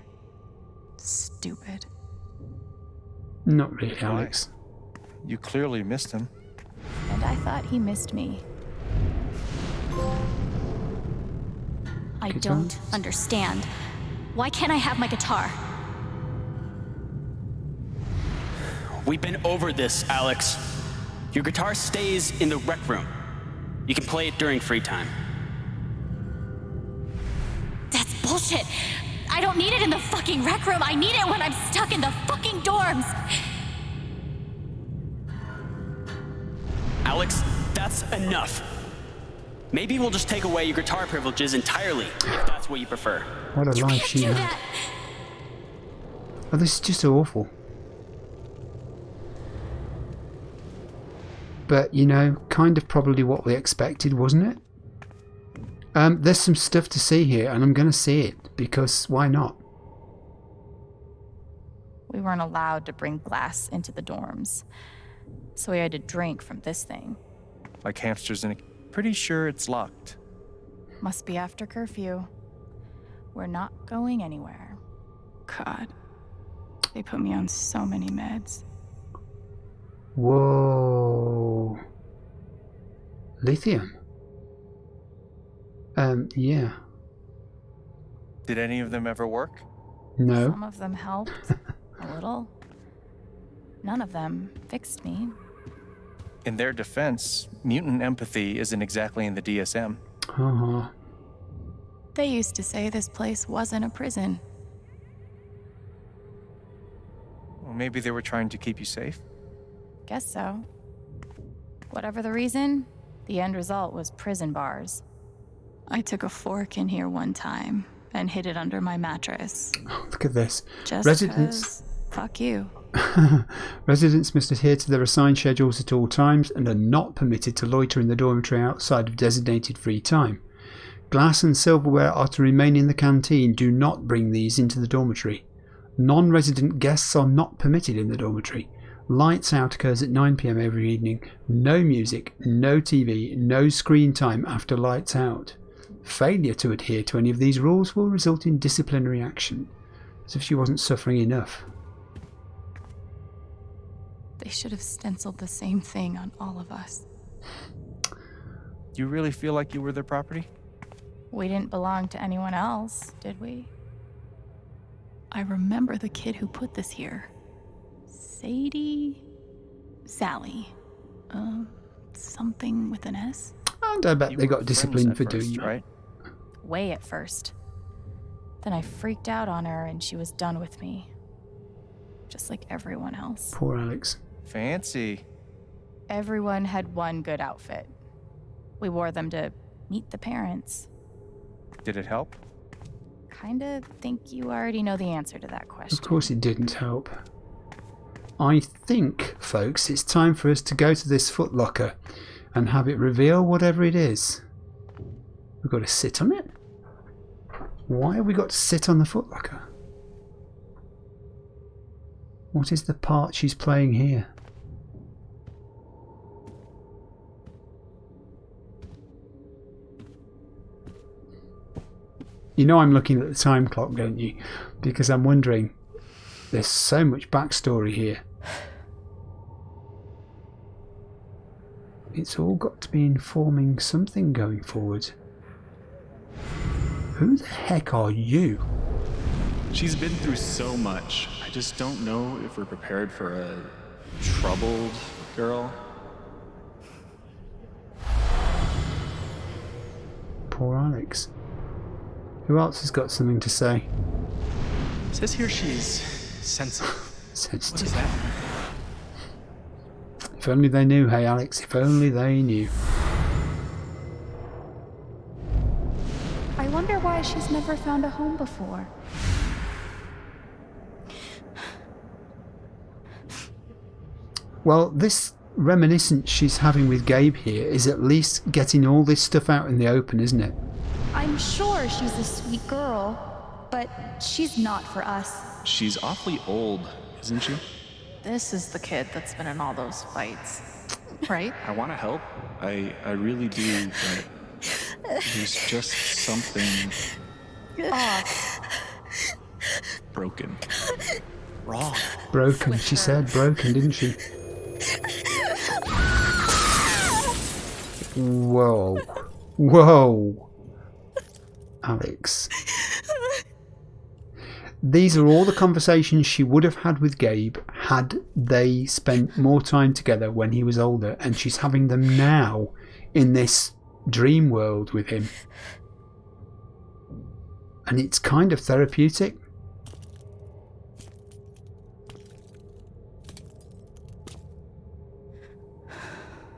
Stupid. Not really, Alex. You clearly missed him. And I thought he missed me. I Guitar? don't understand. Why can't I have my guitar? We've been over this, Alex. Your guitar stays in the rec room. You can play it during free time. That's bullshit. I don't need it in the fucking rec room. I need it when I'm stuck in the fucking dorms. Alex, that's enough. Maybe we'll just take away your guitar privileges entirely, if that's what you prefer. What a life she had. Oh, this is just awful. But, you know, kind of probably what we expected, wasn't it? There's some stuff to see here, and I'm going to see it, because why not? We weren't allowed to bring glass into the dorms, so we had to drink from this thing. Like hamsters in a... Pretty sure it's locked. Must be after curfew. We're not going anywhere. God, they put me on so many meds. Whoa. Lithium. Yeah. Did any of them ever work? No. Some of them helped. A little. None of them fixed me. In their defense, mutant empathy isn't exactly in the DSM. Uh-huh. They used to say this place wasn't a prison. Well, maybe they were trying to keep you safe. Guess so. Whatever the reason, the end result was prison bars. I took a fork in here one time and hid it under my mattress. Oh, look at this. Just Residents. 'cause, fuck you. Residents must adhere to their assigned schedules at all times and are not permitted to loiter in the dormitory outside of designated free time. Glass and silverware are to remain in the canteen. Do not bring these into the dormitory. Non-resident guests are not permitted in the dormitory. Lights out occurs at 9 PM every evening. No music, no TV, no screen time after lights out. Failure to adhere to any of these rules will result in disciplinary action. As if she wasn't suffering enough. They should have stenciled the same thing on all of us. You really feel like you were their property? We didn't belong to anyone else, did we? I remember the kid who put this here. Sally. Something with an S? And I bet they got disciplined for doing that. Right? Way at first. Then I freaked out on her and she was done with me. Just like everyone else. Poor Alex. Fancy. Everyone had one good outfit. We wore them to meet the parents. Did it help? Kinda think you already know the answer to that question. Of course it didn't help. I think, folks, it's time for us to go to this footlocker and have it reveal whatever it is. We've got to sit on it? Why have we got to sit on the footlocker? What is the part she's playing here? You know I'm looking at the time clock, don't you? Because I'm wondering, there's so much backstory here. It's all got to be informing something going forward. Who the heck are you? She's been through so much. I just don't know if we're prepared for a troubled girl. Poor Alex. Who else has got something to say? It says here she's sensitive. Sensitive. What is that? If only they knew, hey Alex, if only they knew. I wonder why she's never found a home before. Well, this reminiscence she's having with Gabe here is at least getting all this stuff out in the open, isn't it? I'm sure she's a sweet girl, but she's not for us. She's awfully old, isn't she? This is the kid that's been in all those fights, right? I want to help. I really do, but there's just something Off. broken. Wrong. Broken, she said. Broken, didn't she? Whoa. Whoa. Alex. These are all the conversations she would have had with Gabe had they spent more time together when he was older, and she's having them now in this dream world with him. And it's kind of therapeutic.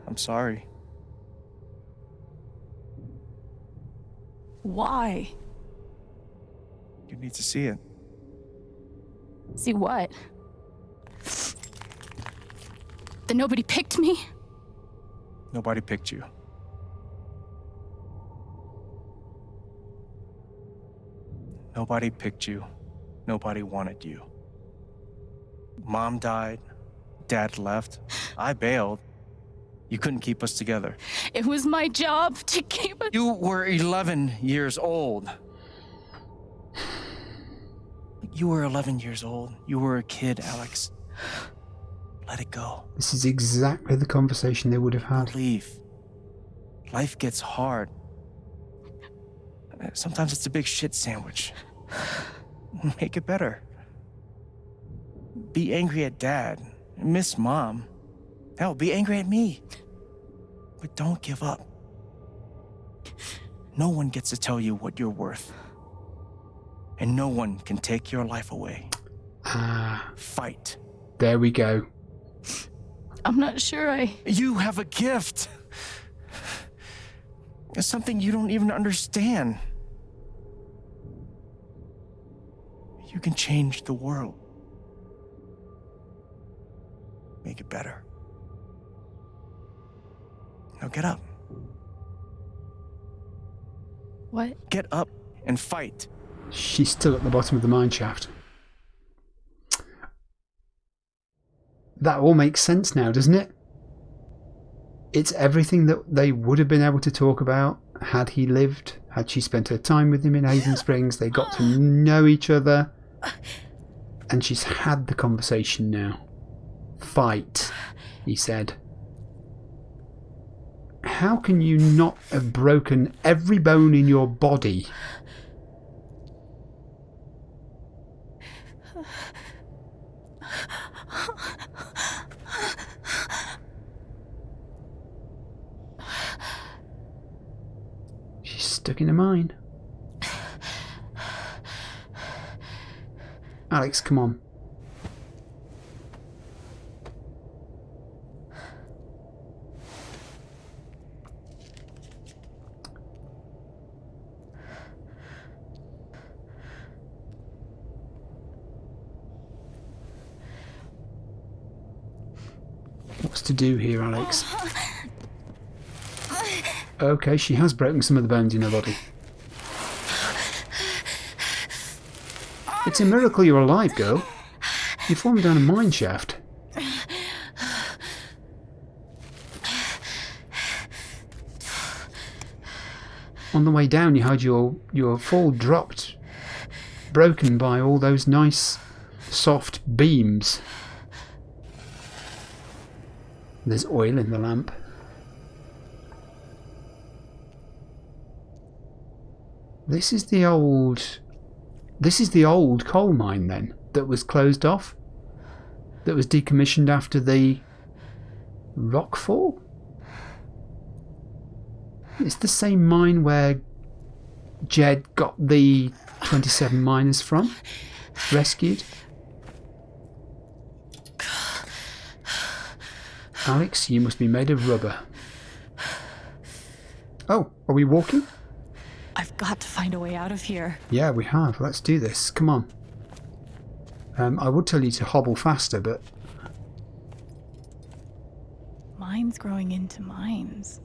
I'm sorry. Why? You need to see it. See what? That nobody picked me? Nobody picked you. Nobody picked you. Nobody wanted you. Mom died. Dad left. I bailed. You couldn't keep us together. It was my job to keep us. You were 11 years old. You were 11 years old. You were a kid, Alex. Let it go. This is exactly the conversation they would have had. Leave. Life gets hard. Sometimes it's a big shit sandwich. Make it better. Be angry at Dad. Miss Mom. Hell, be angry at me. But don't give up. No one gets to tell you what you're worth. And no one can take your life away. Fight. There we go. I'm not sure You have a gift. It's something you don't even understand. You can change the world. Make it better. Now get up. What? Get up and fight. She's still at the bottom of the mine shaft. That all makes sense now, doesn't it? It's everything that they would have been able to talk about had he lived, had she spent her time with him in Haven Springs. They got to know each other. And she's had the conversation now. Fight, he said. How can you not have broken every bone in your body? She's stuck in a mine. Alex, come on. What's to do here, Alex? Okay, she has broken some of the bones in her body. It's a miracle you're alive, girl. You're falling down a mine shaft. On the way down, you had your fall dropped, broken by all those nice, soft beams. There's oil in the lamp. This is the old coal mine then, that was closed off, that was decommissioned after the rockfall. It's the same mine where Jed got the 27 miners from, rescued. Alex, you must be made of rubber. Oh, are we walking? I've got to find a way out of here. Yeah, we have. Let's do this. Come on. I would tell you to hobble faster, but... Mines growing into mines.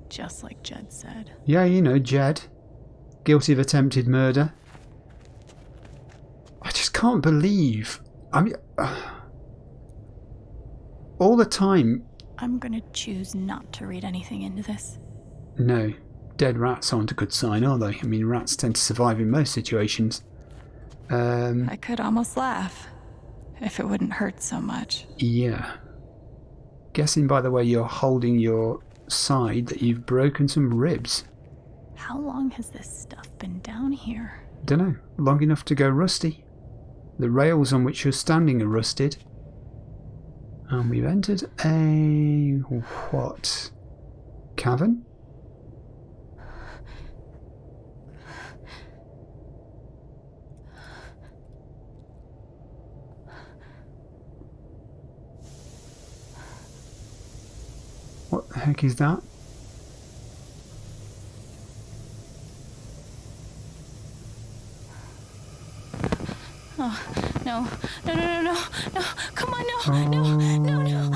Just like Jed said. Yeah, you know, Jed. Guilty of attempted murder. I just can't believe... I mean... all the time... I'm gonna choose not to read anything into this. No. Dead rats aren't a good sign, are they? I mean, rats tend to survive in most situations. I could almost laugh. If it wouldn't hurt so much. Yeah. Guessing by the way you're holding your side that you've broken some ribs. How long has this stuff been down here? Dunno. Long enough to go rusty. The rails on which you're standing are rusted. And we've entered a... what? Cavern? heck is that? Oh, no. No, no, no, no. No. Come on, no. No, no, no.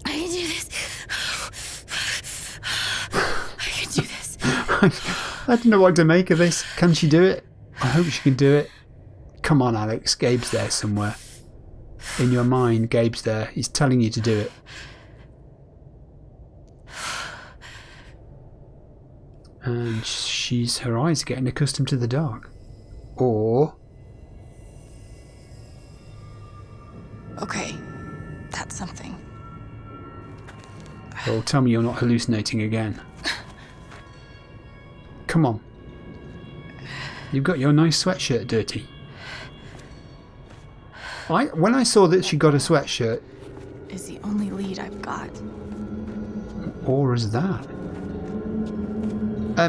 I can do this. I can do this. I don't know what to make of this. Can she do it? I hope she can do it. Come on, Alex. Gabe's there somewhere. In your mind, Gabe's there. He's telling you to do it. And her eyes are getting accustomed to the dark. Or... Okay, that's something. Well, tell me you're not hallucinating again. Come on. You've got your nice sweatshirt dirty. When I saw that she got a sweatshirt... Is the only lead I've got. Or is that?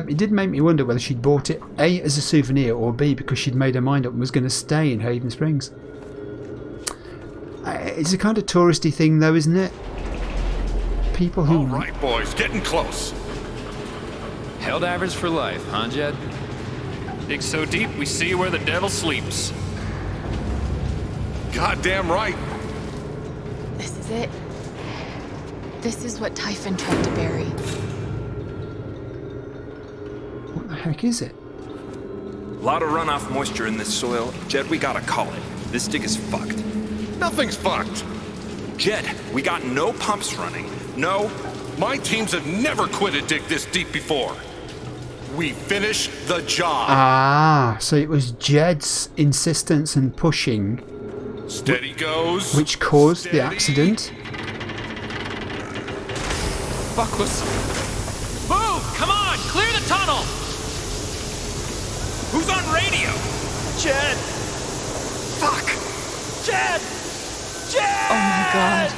It did make me wonder whether she'd bought it A as a souvenir or B because she'd made her mind up and was going to stay in Haven Springs. It's a kind of touristy thing though, isn't it? People who... Alright boys, getting close. Helldivers for life, huh, Jed? Dig so deep we see where the devil sleeps. Goddamn right. This is it. This is what Typhon tried to bury. What the heck is it? Lot of runoff moisture in this soil. Jed, we gotta call it. This dig is fucked. Nothing's fucked. Jed, we got no pumps running. No. My teams have never quit a dig this deep before. We finish the job. Ah, so it was Jed's insistence and pushing. Steady goes. Which caused the accident. Buckless. Move! Come on! Clear the tunnel! Who's on radio? Jed! Fuck! Jed! Jed! Oh my god.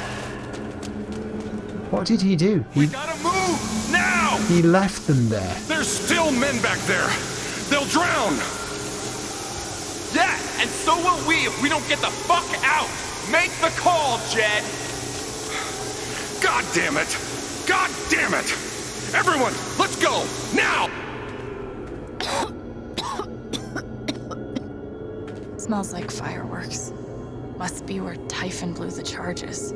What did he do? We gotta move! Now! He left them there. There's still men back there. They'll drown. Yeah, and so will we if we don't get the fuck out. Make the call, Jed. God damn it! God damn it! Everyone, let's go! Now! Smells like fireworks. Must be where Typhon blew the charges.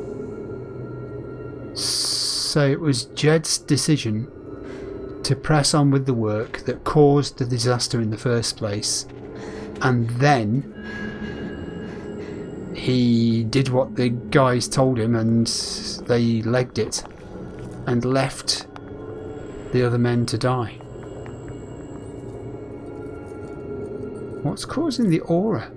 So it was Jed's decision to press on with the work that caused the disaster in the first place. And then he did what the guys told him and they legged it and left the other men to die. What's causing the aura?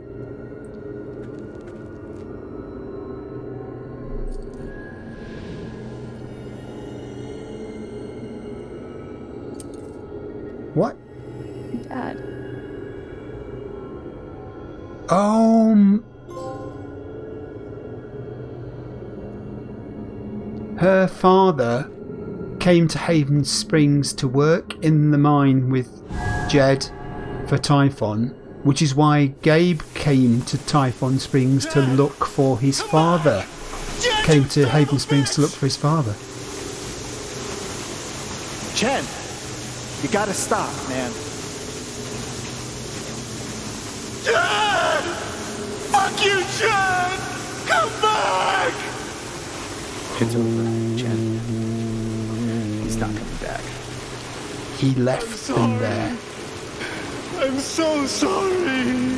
What? Dad. Her father came to Haven Springs to work in the mine with Jed for Typhon, which is why Gabe came to Typhon Springs to look for his father. Came to Haven Springs to look for his father. Jen, you gotta stop, man. Jen! Fuck you, Jen! Come back! It's over, Jen. He's not coming back. He left them there. I'm so sorry.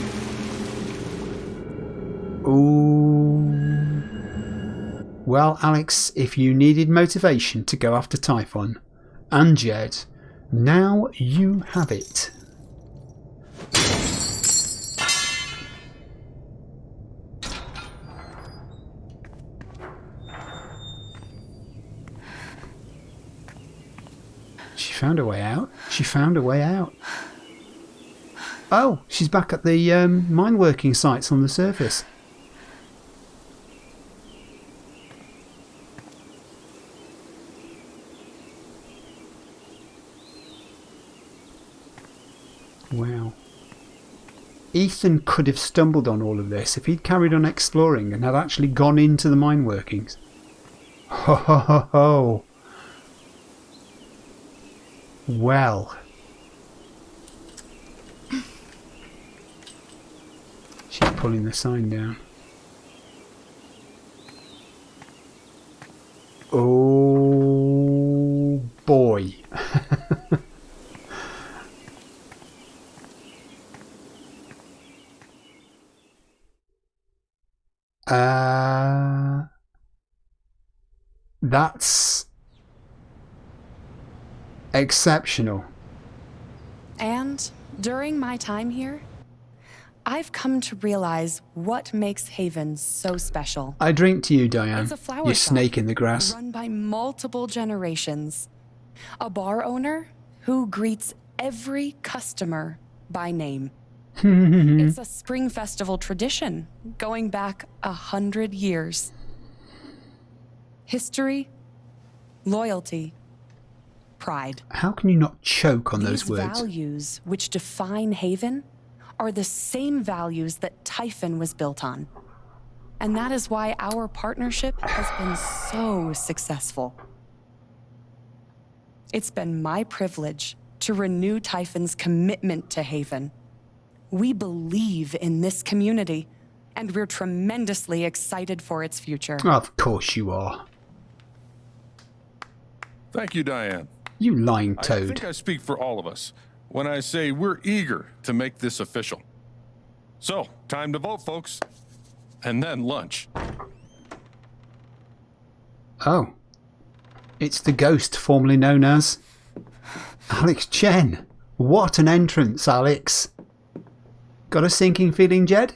Ooh. Well, Alex, if you needed motivation to go after Typhon and Jed, now you have it. She found a way out. She found a way out. Oh, she's back at the mine working sites on the surface. Wow. Ethan could have stumbled on all of this if he'd carried on exploring and had actually gone into the mine workings. Ho ho ho ho. Well. She's pulling the sign down. Oh boy. That's exceptional. And during my time here, I've come to realize what makes Haven so special. I drink to you, Diane. It's a flower You shop snake in the grass. run by multiple generations. A bar owner who greets every customer by name. It's a spring festival tradition going back 100 years. History, loyalty, pride. How can you not choke on those These words? values which define Haven are the same values that Typhon was built on. And that is why our partnership has been so successful. It's been my privilege to renew Typhon's commitment to Haven. We believe in this community, and we're tremendously excited for its future. Of course you are. Thank you, Diane. You lying I toad. think I speak for all of us when I say we're eager to make this official. So, time to vote, folks. And then lunch. Oh. It's the ghost formerly known as Alex Chen. What an entrance, Alex. Got a sinking feeling, Jed?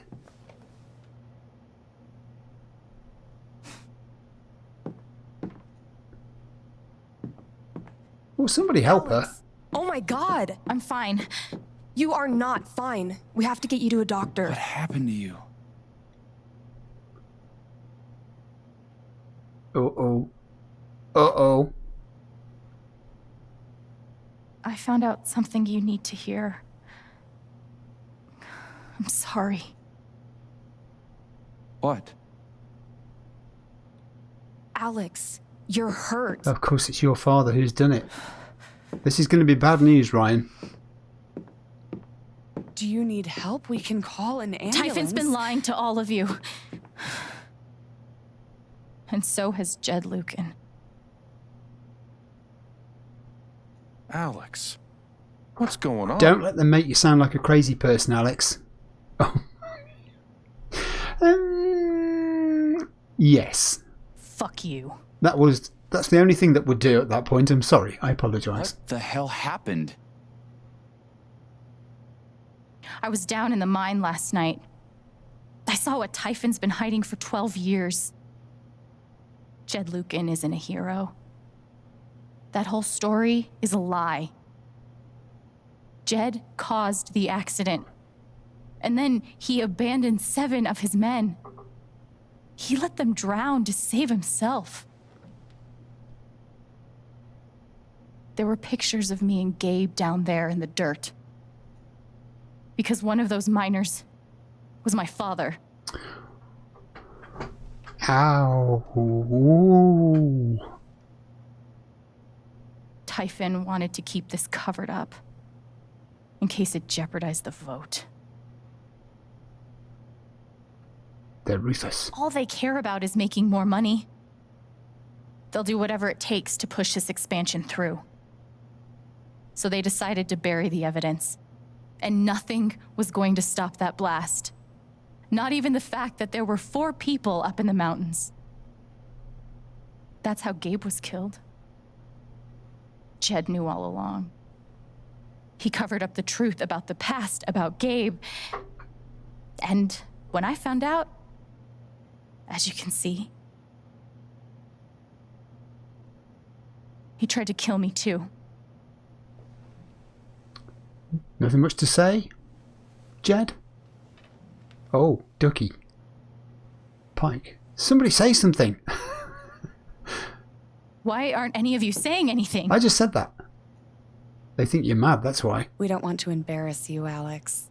Will somebody help her? Oh my god! I'm fine. You are not fine. We have to get you to a doctor. What happened to you? Uh-oh. Uh-oh. I found out something you need to hear. I'm sorry. What? Alex, you're hurt. Of course, it's your father who's done it. This is going to be bad news, Ryan. Do you need help? We can call an ambulance. Typhon's been lying to all of you. And so has Jed Lucan. Alex, what's going on? Don't let them make you sound like a crazy person, Alex. Oh. Yes. Fuck you. That's the only thing that would do at that point. I'm sorry. I apologise. What the hell happened? I was down in the mine last night. I saw what Typhon's been hiding for 12 years. Jed Lucan isn't a hero. That whole story is a lie. Jed caused the accident. And then he abandoned 7 of his men. He let them drown to save himself. There were pictures of me and Gabe down there in the dirt. Because one of those miners was my father. Ow. Ooh. Typhon wanted to keep this covered up in case it jeopardized the vote. They're ruthless. All they care about is making more money. They'll do whatever it takes to push this expansion through. So they decided to bury the evidence. And nothing was going to stop that blast. Not even the fact that there were 4 people up in the mountains. That's how Gabe was killed. Jed knew all along. He covered up the truth about the past, about Gabe. And when I found out, as you can see, he tried to kill me too. Nothing much to say? Jed? Oh, Ducky. Pike. Somebody say something. Why aren't any of you saying anything? I just said that. They think you're mad, that's why. We don't want to embarrass you, Alex.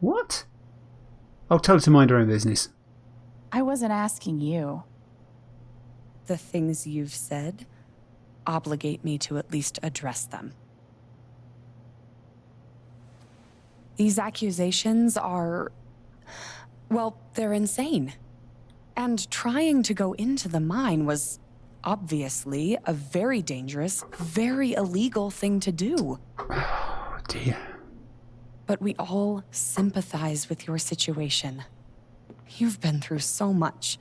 What? I'll tell her to mind her own business. I wasn't asking you. The things you've said obligate me to at least address them. These accusations are, well, they're insane. And trying to go into the mine was obviously a very dangerous, very illegal thing to do. Oh, dear. But we all sympathize with your situation. You've been through so much.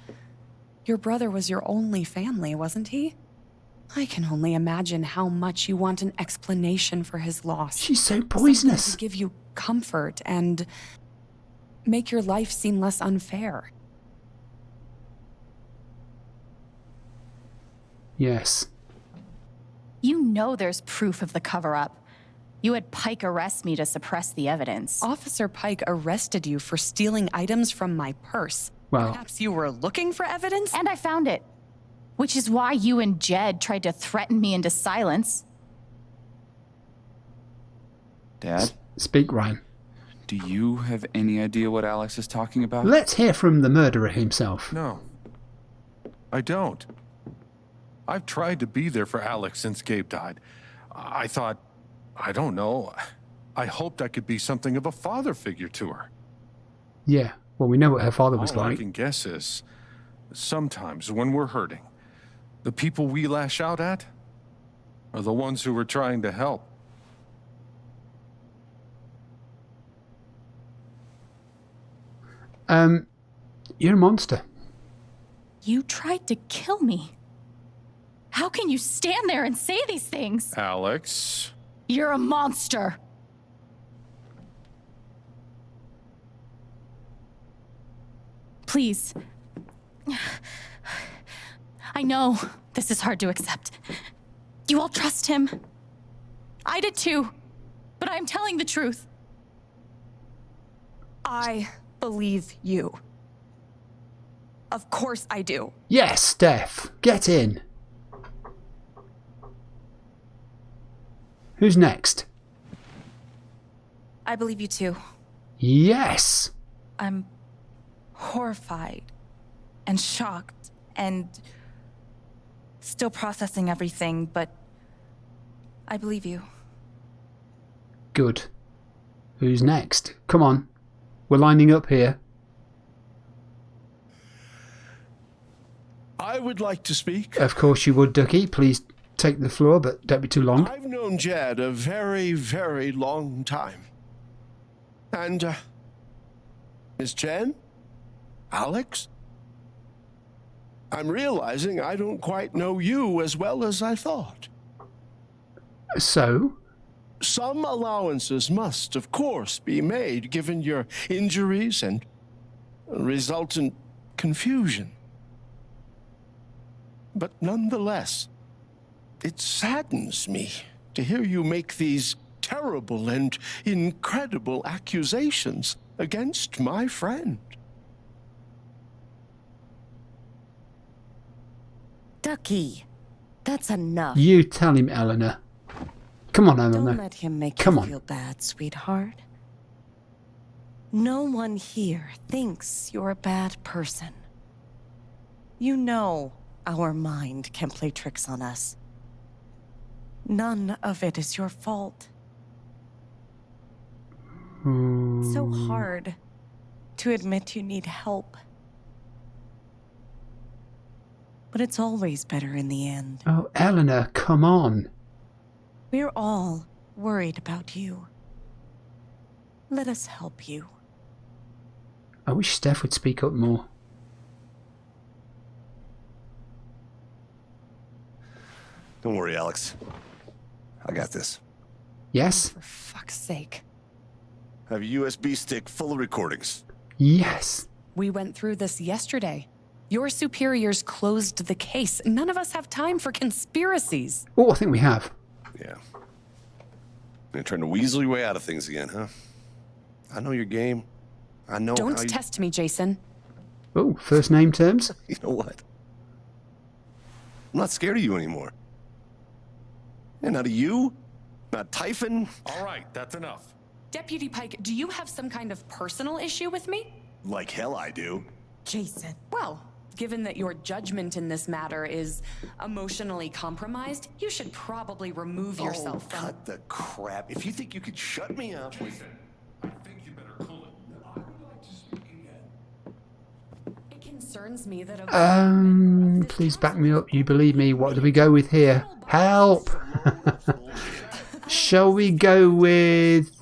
Your brother was your only family, wasn't he? I can only imagine how much you want an explanation for his loss. She's so poisonous. Something to give you comfort and make your life seem less unfair. Yes. You know there's proof of the cover-up. You had Pike arrest me to suppress the evidence. Officer Pike arrested you for stealing items from my purse. Well, perhaps you were looking for evidence? And I found it. Which is why you and Jed tried to threaten me into silence. Dad? Speak, Ryan. Do you have any idea what Alex is talking about? Let's hear from the murderer himself. No. I don't. I've tried to be there for Alex since Gabe died. I thought, I don't know, I hoped I could be something of a father figure to her. Yeah, well, we know what her father was All like. I can guess is, sometimes when we're hurting, the people we lash out at are the ones who we're trying to help. You're a monster. You tried to kill me. How can you stand there and say these things? Alex. You're a monster. Please. I know this is hard to accept. You all trust him. I did too. But I'm telling the truth. I believe you. Of course I do. Yes, Steph. Get in. Who's next? I believe you too. Yes. I'm horrified and shocked and still processing everything, but I believe you. Good. Who's next? Come on. We're lining up here. I would like to speak. Of course you would, Ducky. Please take the floor, but don't be too long. I've known Jed a very, very long time. And, Miss Jen? Alex? I'm realizing I don't quite know you as well as I thought. So? Some allowances must, of course, be made given your injuries and resultant confusion. But nonetheless, it saddens me to hear you make these terrible and incredible accusations against my friend. Ducky, that's enough. You tell him, Eleanor. Come on, Eleanor. Don't let him make Come you on. feel bad, sweetheart. No one here thinks you're a bad person. You know our mind can play tricks on us. None of it is your fault. It's so hard to admit you need help. But it's always better in the end. Oh, Eleanor, come on. We're all worried about you. Let us help you. I wish Steph would speak up more. Don't worry, Alex. I got this. Yes? For fuck's sake. I have a USB stick full of recordings. Yes. We went through this yesterday. Your superiors closed the case. None of us have time for conspiracies. Oh, I think we have. Yeah. You're trying to weasel your way out of things again, huh? I know your game. I know Don't how you... test me, Jason. Oh, first name terms? You know what? I'm not scared of you anymore. And not of you, not Typhon. All right, that's enough. Deputy Pike, do you have some kind of personal issue with me? Like hell I do. Jason. Well, given that your judgment in this matter is emotionally compromised, you should probably remove yourself from... Cut the crap. If you think you could shut me up... Jason, I think you better cool it. I would like to speak again. It concerns me that... Please back me up. You believe me. What do we go with here? Help! Shall we go with...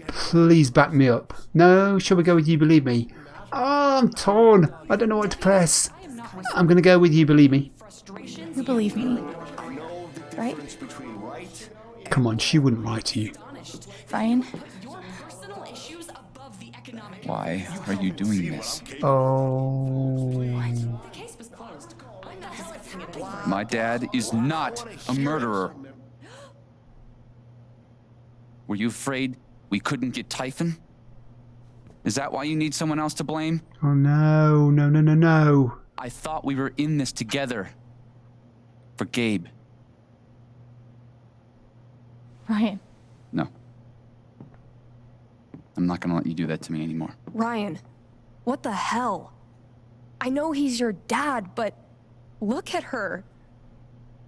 Please back me up. No, shall we go with you believe me? Oh, I'm torn. I don't know what to press. I'm going to go with you believe me. You believe me, right? Come on, she wouldn't lie to you. Ryan? Why are you doing this? Oh. My dad is not a murderer. Were you afraid we couldn't get Typhon? Is that why you need someone else to blame? Oh no, no, no, no, no. I thought we were in this together. For Gabe. Ryan. No. I'm not gonna let you do that to me anymore. Ryan, what the hell? I know he's your dad, but look at her.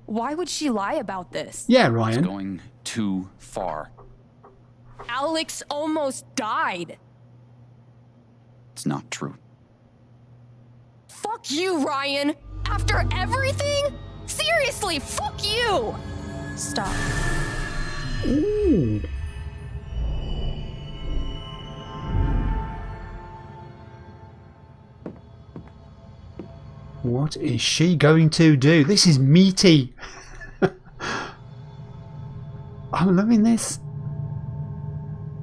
Why would she lie about this? Yeah, Ryan. It's going too far. Alex almost died. It's not true. Fuck you, Ryan! After everything? Seriously, fuck you! Stop. Ooh. What is she going to do? This is meaty. I'm loving this.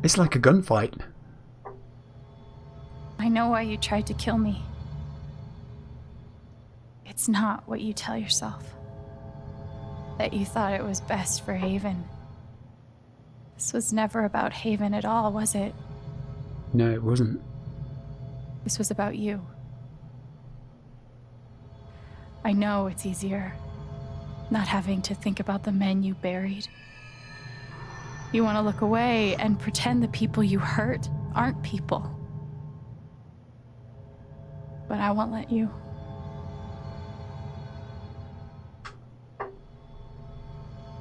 It's like a gunfight. I know why you tried to kill me. It's not what you tell yourself. That you thought it was best for Haven. This was never about Haven at all, was it? No, it wasn't. This was about you. I know it's easier not having to think about the men you buried. You want to look away and pretend the people you hurt aren't people. But I won't let you.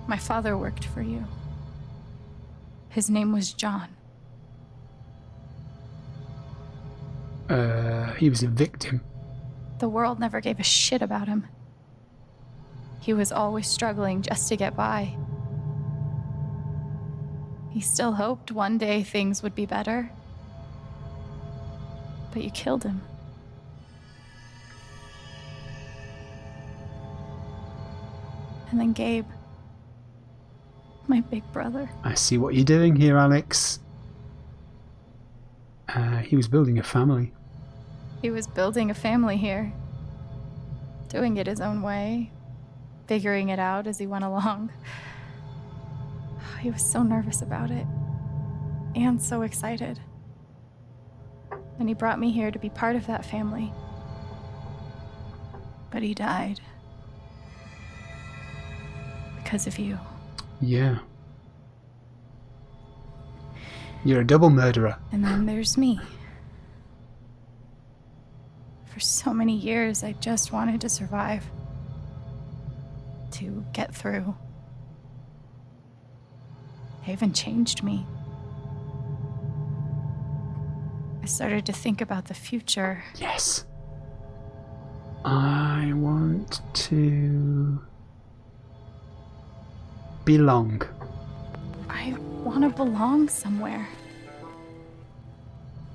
My father worked for you. His name was John. He was a victim. The world never gave a shit about him. He was always struggling just to get by. He still hoped one day things would be better. But you killed him. And then Gabe, my big brother. I see what you're doing here, Alex. He was building a family. He was building a family here. Doing it his own way. Figuring it out as he went along. He was so nervous about it. And so excited. And he brought me here to be part of that family. But he died. Because of you. Yeah. You're a double murderer. And then there's me. For so many years, I just wanted to survive. To get through. Haven changed me. I started to think about the future. Yes. I want to belong. I want to belong somewhere.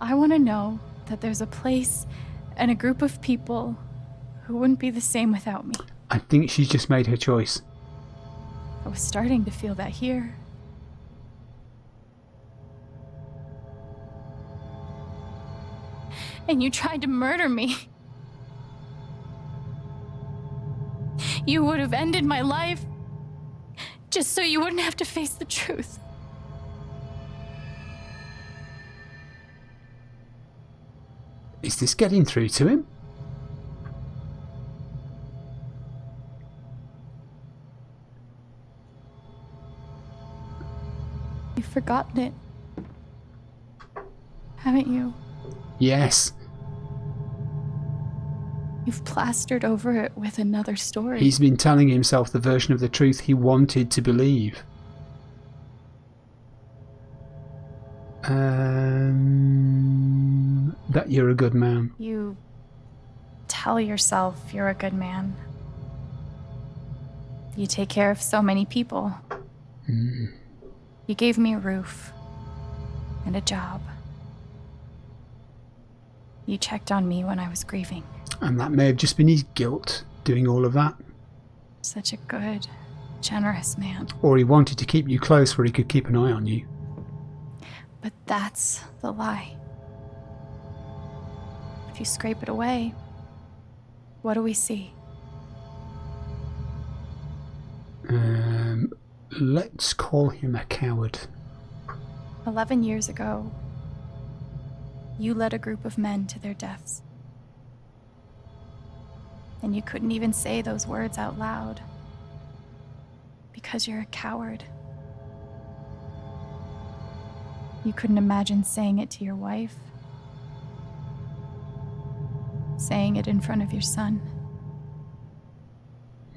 I want to know that there's a place and a group of people who wouldn't be the same without me. I think she's just made her choice. I was starting to feel that here. And you tried to murder me. You would have ended my life just so you wouldn't have to face the truth. Is this getting through to him? You've forgotten it. haven't you? Yes. You've plastered over it with another story. He's been telling himself the version of the truth he wanted to believe. That you're a good man. You tell yourself you're a good man. You take care of so many people. You gave me a roof and a job. You checked on me when I was grieving. And that may have just been his guilt doing all of that. Such a good, generous man. Or he wanted to keep you close where he could keep an eye on you. But that's the lie. If you scrape it away, what do we see? Let's call him a coward. 11 years ago, you led a group of men to their deaths. And you couldn't even say those words out loud. Because you're a coward. You couldn't imagine saying it to your wife. Saying it in front of your son.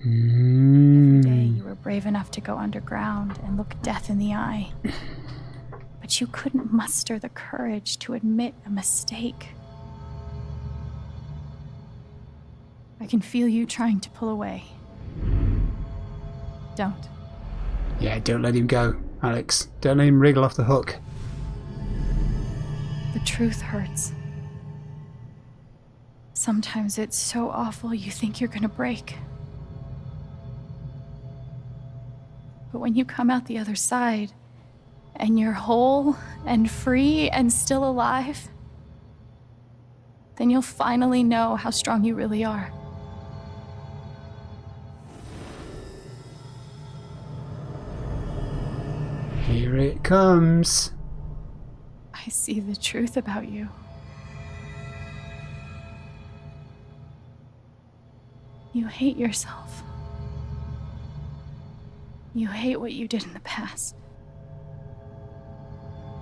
Every day you were brave enough to go underground and look death in the eye. But you couldn't muster the courage to admit a mistake. I can feel you trying to pull away. Don't. Yeah, don't let him go, Alex. Don't let him wriggle off the hook. The truth hurts. Sometimes it's so awful you think you're gonna break. But when you come out the other side, and you're whole and free and still alive, then you'll finally know how strong you really are. Here it comes. I see the truth about you. You hate yourself. You hate what you did in the past.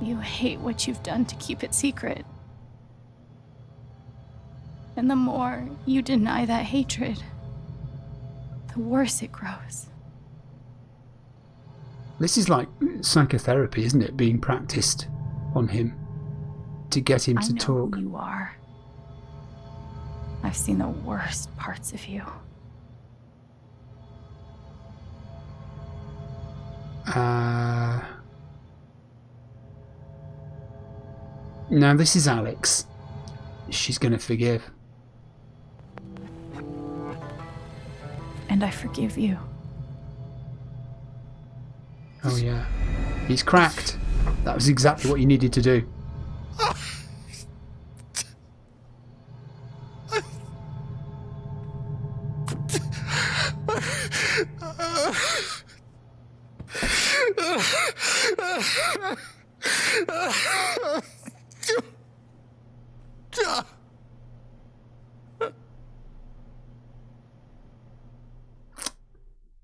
You hate what you've done to keep it secret. And the more you deny that hatred, the worse it grows. This is like psychotherapy, isn't it? Being practiced on him to get him to talk. I know who you are. I've seen the worst parts of you. Now this is Alex. She's gonna forgive. And I forgive you. Oh yeah. He's cracked. That was exactly what you needed to do.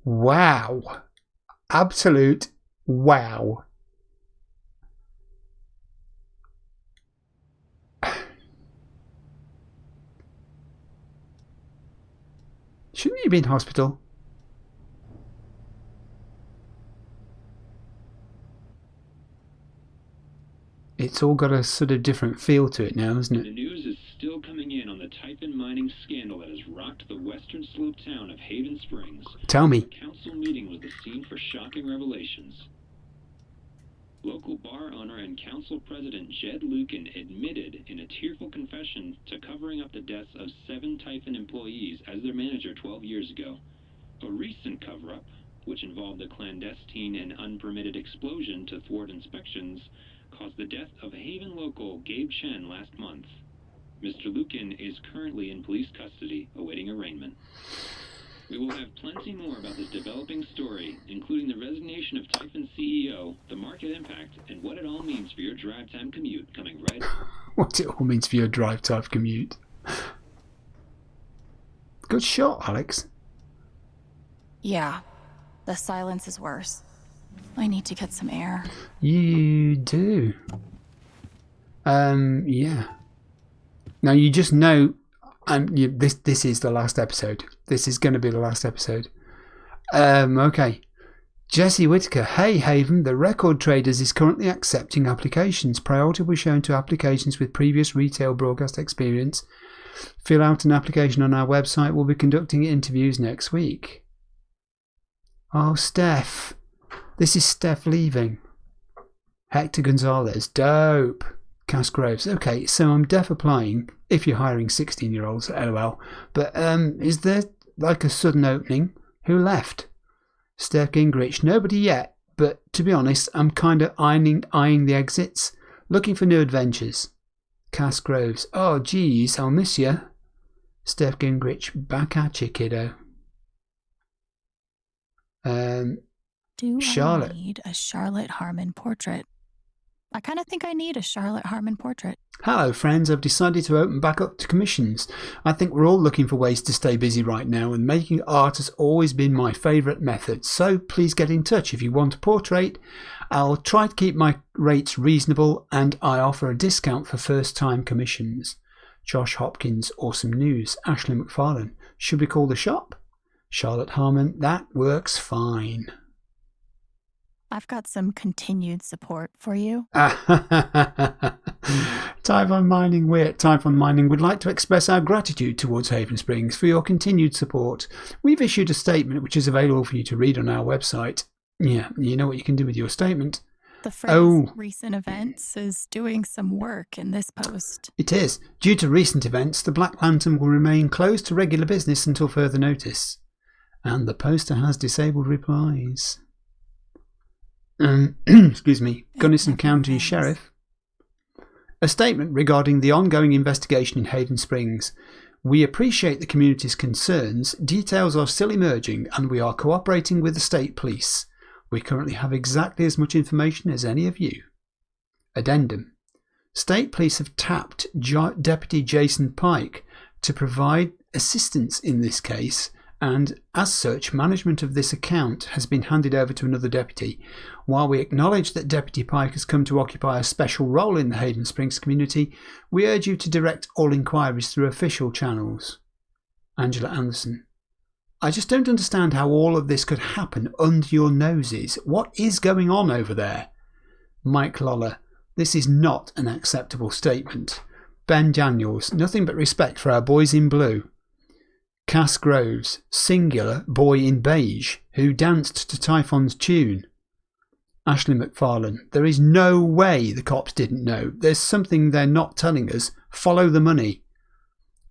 Wow. Absolute wow. Shouldn't you be in hospital? It's all got a sort of different feel to it now, isn't it? The news is still coming in on the Typhon mining scandal that has rocked the western slope town of Haven Springs. Tell me. A council meeting was the scene for shocking revelations. Local bar owner and council president Jed Lucan admitted in a tearful confession to covering up the deaths of 7 Typhon employees as their manager 12 years ago. A recent cover-up, which involved a clandestine and unpermitted explosion to thwart inspections, caused the death of Haven local Gabe Chen last month. Mr. Lucan is currently in police custody, awaiting arraignment. We will have plenty more about this developing story, including the resignation of Typhon CEO, the market impact, and what it all means for your drive time commute, coming right up. What it all means for your drive time commute. Good shot, Alex. Yeah, the silence is worse. I need to get some air. You do. Yeah. Now you just know, this is the last episode. This is going to be the last episode. Okay. Jesse Whitaker. Hey Haven, the Record Traders is currently accepting applications. Priority will be shown to applications with previous retail broadcast experience. Fill out an application on our website. We'll be conducting interviews next week. Oh, Steph. This is Steph leaving. Hector Gonzalez. Dope. Cass Groves. Okay, so I'm def applying if you're hiring 16-year-olds, LOL. But is there like a sudden opening? Who left? Steph Gingrich. Nobody yet, but to be honest, I'm kind of eyeing the exits, looking for new adventures. Cass Groves. Oh, geez, I'll miss you. Steph Gingrich. Back at you, kiddo. Do Charlotte. I need a Charlotte Harmon portrait? I kind of think I need a Charlotte Harmon portrait. Hello friends, I've decided to open back up to commissions. I think we're all looking for ways to stay busy right now, and making art has always been my favourite method, so please get in touch if you want a portrait. I'll try to keep my rates reasonable, and I offer a discount for first time commissions. Josh Hopkins, awesome news. Ashley McFarlane, should we call the shop? Charlotte Harmon, that works fine. I've got some continued support for you. Typhon Mining, we're at Typhon Mining would like to express our gratitude towards Haven Springs for your continued support. We've issued a statement which is available for you to read on our website. Yeah, you know what you can do with your statement. The phrase recent events is doing some work in this post. It is. Due to recent events, the Black Lantern will remain closed to regular business until further notice. And the poster has disabled replies. Excuse me, Gunnison County Sheriff. A statement regarding the ongoing investigation in Haven Springs. We appreciate the community's concerns. Details are still emerging and we are cooperating with the state police. We currently have exactly as much information as any of you. Addendum. State police have tapped Deputy Jason Pike to provide assistance in this case, and as such, management of this account has been handed over to another deputy. While we acknowledge that Deputy Pike has come to occupy a special role in the Haven Springs community, we urge you to direct all inquiries through official channels. Angela Anderson. I just don't understand how all of this could happen under your noses. What is going on over there? Mike Lawler. This is not an acceptable statement. Ben Daniels. Nothing but respect for our boys in blue. Cass Groves, singular, boy in beige, who danced to Typhon's tune. Ashley McFarlane, there is no way the cops didn't know. There's something they're not telling us. Follow the money.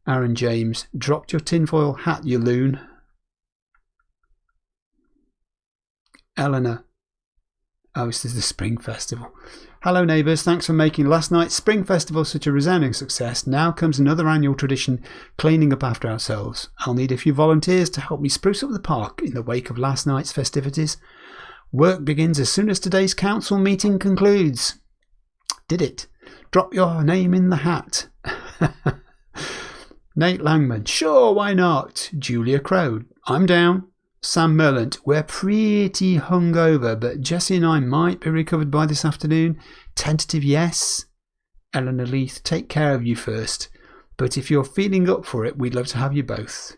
Aaron James, dropped your tinfoil hat, you loon. Eleanor. Oh, this is the Spring Festival. Hello neighbours, thanks for making last night's Spring Festival such a resounding success. Now comes another annual tradition, cleaning up after ourselves. I'll need a few volunteers to help me spruce up the park in the wake of last night's festivities. Work begins as soon as today's council meeting concludes. Did it. Drop your name in the hat. Nate Langman, sure, why not? Julia Crow, I'm down. Sam Merlant, we're pretty hungover, but Jesse and I might be recovered by this afternoon. Tentative yes. Eleanor Leith, take care of you first. But if you're feeling up for it, we'd love to have you both.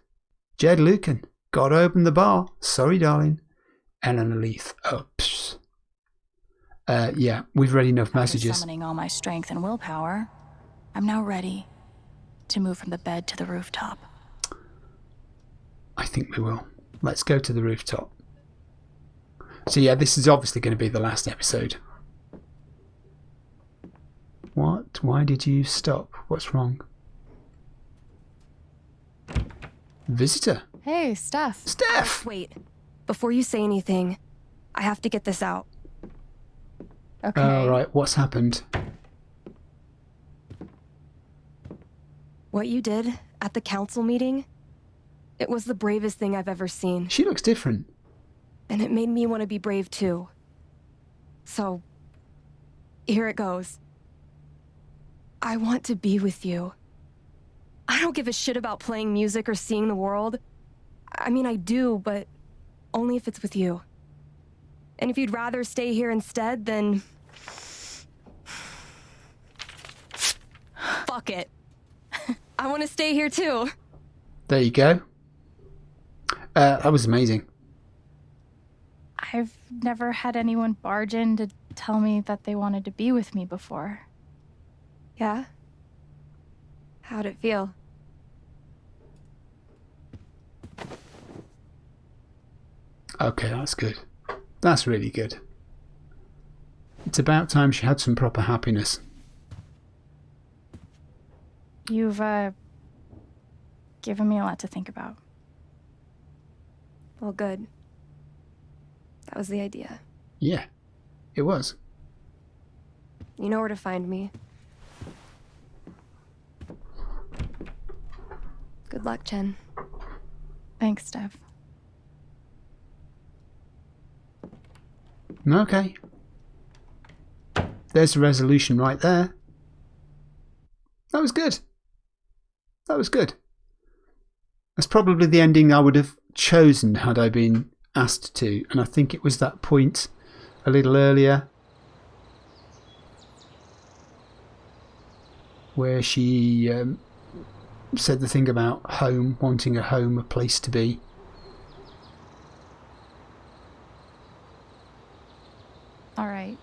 Jed Lucan, gotta open the bar. Sorry, darling. Eleanor Leith, oops. Yeah, we've read enough messages. After summoning all my strength and willpower, I'm now ready to move from the bed to the rooftop. I think we will. Let's go to the rooftop. So yeah, this is obviously going to be the last episode. What? Why did you stop? What's wrong? Visitor. Hey, Steph. Steph! Wait. Before you say anything, I have to get this out. Okay. All right, what's happened? What you did at the council meeting, it was the bravest thing I've ever seen. She looks different. And it made me want to be brave too. So, here it goes. I want to be with you. I don't give a shit about playing music or seeing the world. I mean, I do, but only if it's with you. And if you'd rather stay here instead, then fuck it. I want to stay here too. There you go. That was amazing. I've never had anyone barge in to tell me that they wanted to be with me before. Yeah? How'd it feel? Okay, that's good. That's really good. It's about time she had some proper happiness. You've, given me a lot to think about. Well, good. That was the idea. Yeah, it was. You know where to find me. Good luck, Jen. Thanks, Steph. Okay. There's the resolution right there. That was good. That was good. That's probably the ending I would have chosen had I been asked to. And I think it was that point a little earlier where she said the thing about home, wanting a home, a place to be. All right.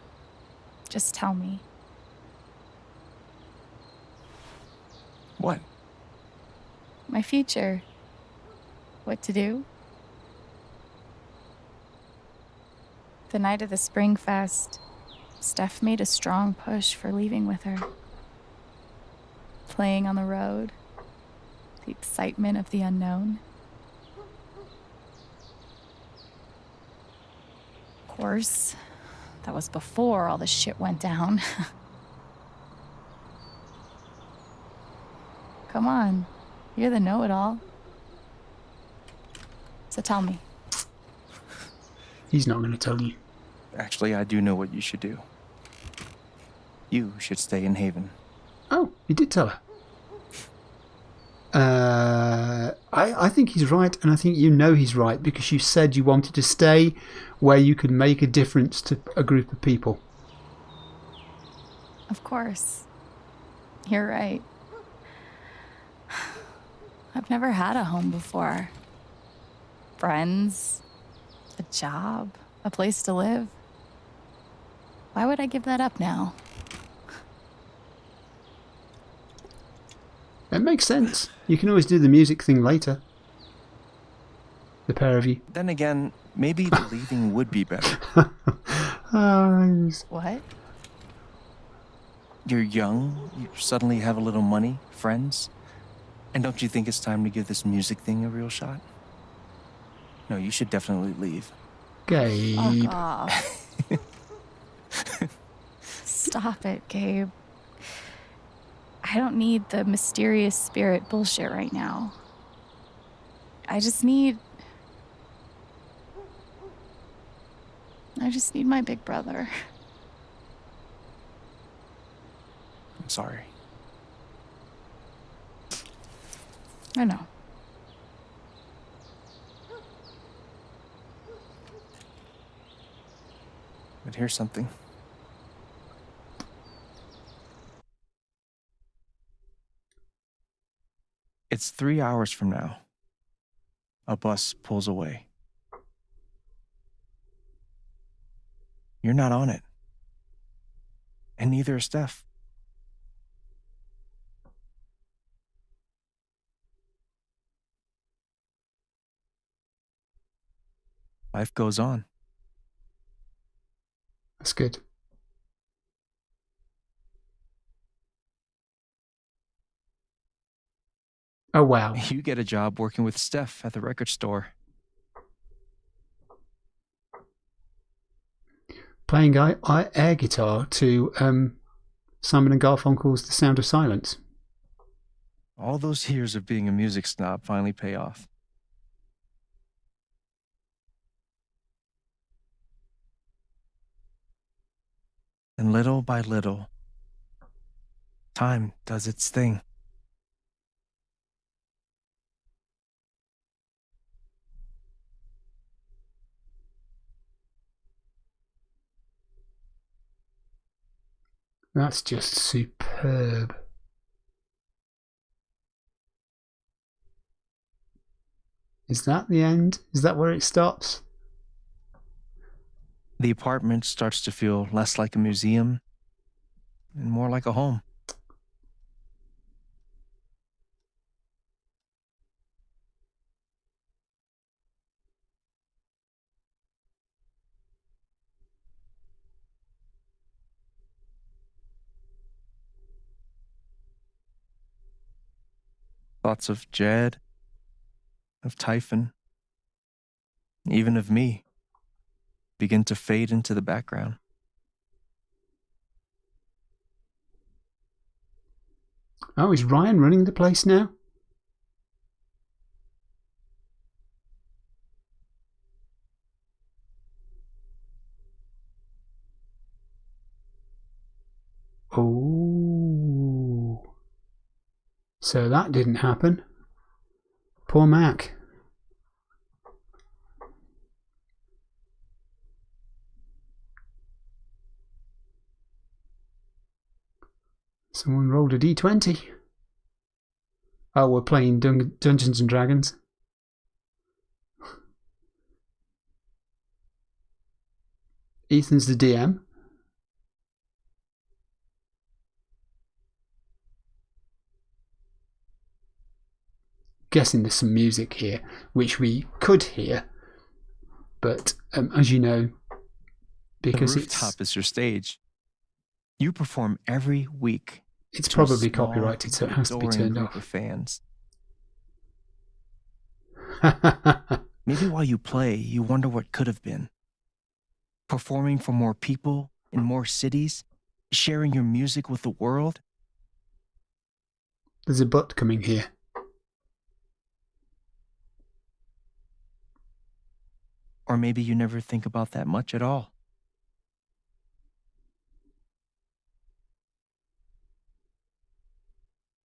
Just tell me. What? My future. What to do? The night of the Spring Fest, Steph made a strong push for leaving with her. Playing on the road. The excitement of the unknown. Of course, that was before all the shit went down. Come on, you're the know-it-all. So tell me. He's not going to tell you. Actually, I do know what you should do. You should stay in Haven. Oh, he did tell her. I think he's right, and I think you know he's right, because you said you wanted to stay where you could make a difference to a group of people. Of course. You're right. I've never had a home before. Friends, a job, a place to live. Why would I give that up now? It makes sense. You can always do the music thing later. The pair of you. Then again, maybe the leaving would be better. What? You're young, you suddenly have a little money, friends. And don't you think it's time to give this music thing a real shot? No, you should definitely leave. Gabe. Fuck off. Stop it, Gabe. I don't need the mysterious spirit bullshit right now. I just need my big brother. I'm sorry. I know. But here's something. It's 3 hours from now. A bus pulls away. You're not on it. And neither is Steph. Life goes on. That's good. Oh, wow. You get a job working with Steph at the record store. Playing air guitar to Simon and Garfunkel's The Sound of Silence. All those years of being a music snob finally pay off. And little by little, time does its thing. That's just superb. Is that the end? Is that where it stops? The apartment starts to feel less like a museum and more like a home. Thoughts of Jed, of Typhon, even of me, begin to fade into the background. Oh, is Ryan running the place now? Oh. So that didn't happen. Poor Mac. Someone rolled a d20. Oh, we're playing Dungeons and Dragons. Ethan's the DM. Guessing there's some music here, which we could hear, but as you know, because the rooftop is your stage. You perform every week. It's probably copyrighted, so it has to be turned off. Of fans. Maybe while you play, you wonder what could have been. Performing for more people in more cities, sharing your music with the world. There's a but coming here. Or maybe you never think about that much at all.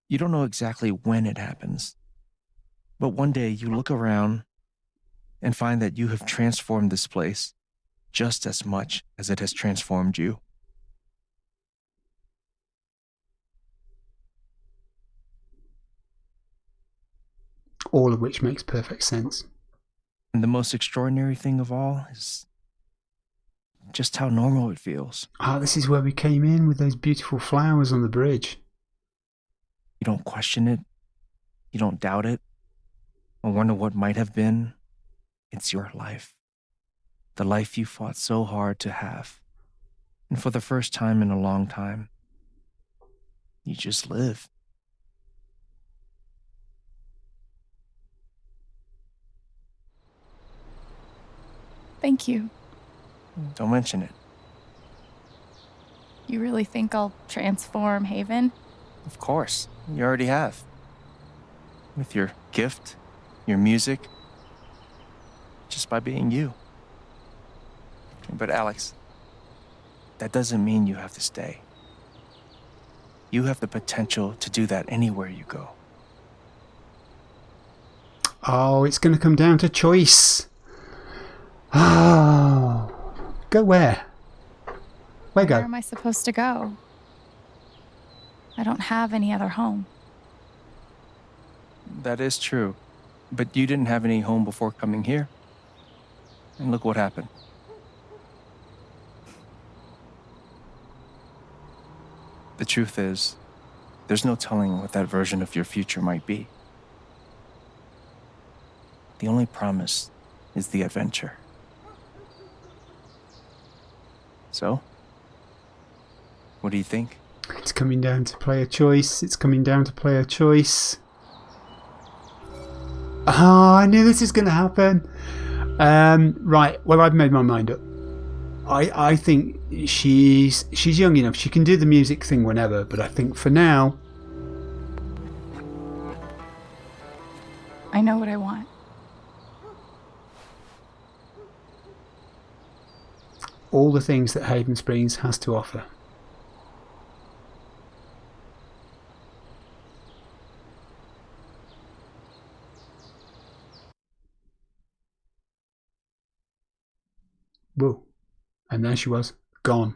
You don't know exactly when it happens, but one day you look around and find that you have transformed this place just as much as it has transformed you. All of which makes perfect sense. And the most extraordinary thing of all is just how normal it feels. Ah, this is where we came in with those beautiful flowers on the bridge. You don't question it. You don't doubt it. Or wonder what might have been. It's your life. The life you fought so hard to have. And for the first time in a long time, you just live. Thank you. Don't mention it. You really think I'll transform Haven? Of course. You already have. With your gift, your music, just by being you. But Alex, that doesn't mean you have to stay. You have the potential to do that anywhere you go. Oh, it's going to come down to choice. Oh, go where? Where am I supposed to go? I don't have any other home. That is true. But you didn't have any home before coming here. And look what happened. The truth is, there's no telling what that version of your future might be. The only promise is the adventure. So, what do you think? It's coming down to player choice. It's coming down to player choice. Oh, I knew this was going to happen. Right, well, I've made my mind up. I think she's young enough. She can do the music thing whenever, but I think for now... I know what I want. All the things that Haven Springs has to offer. Whoa. And there she was, gone.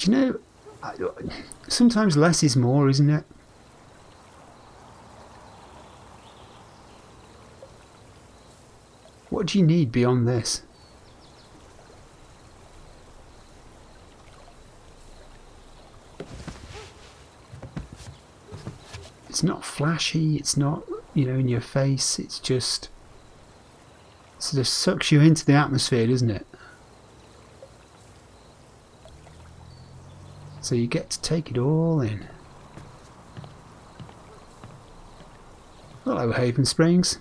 Do you know, sometimes less is more, isn't it? What do you need beyond this? It's not flashy, it's not, you know, in your face, it's just sort of sucks you into the atmosphere, doesn't it? So you get to take it all in. Hello, Haven Springs.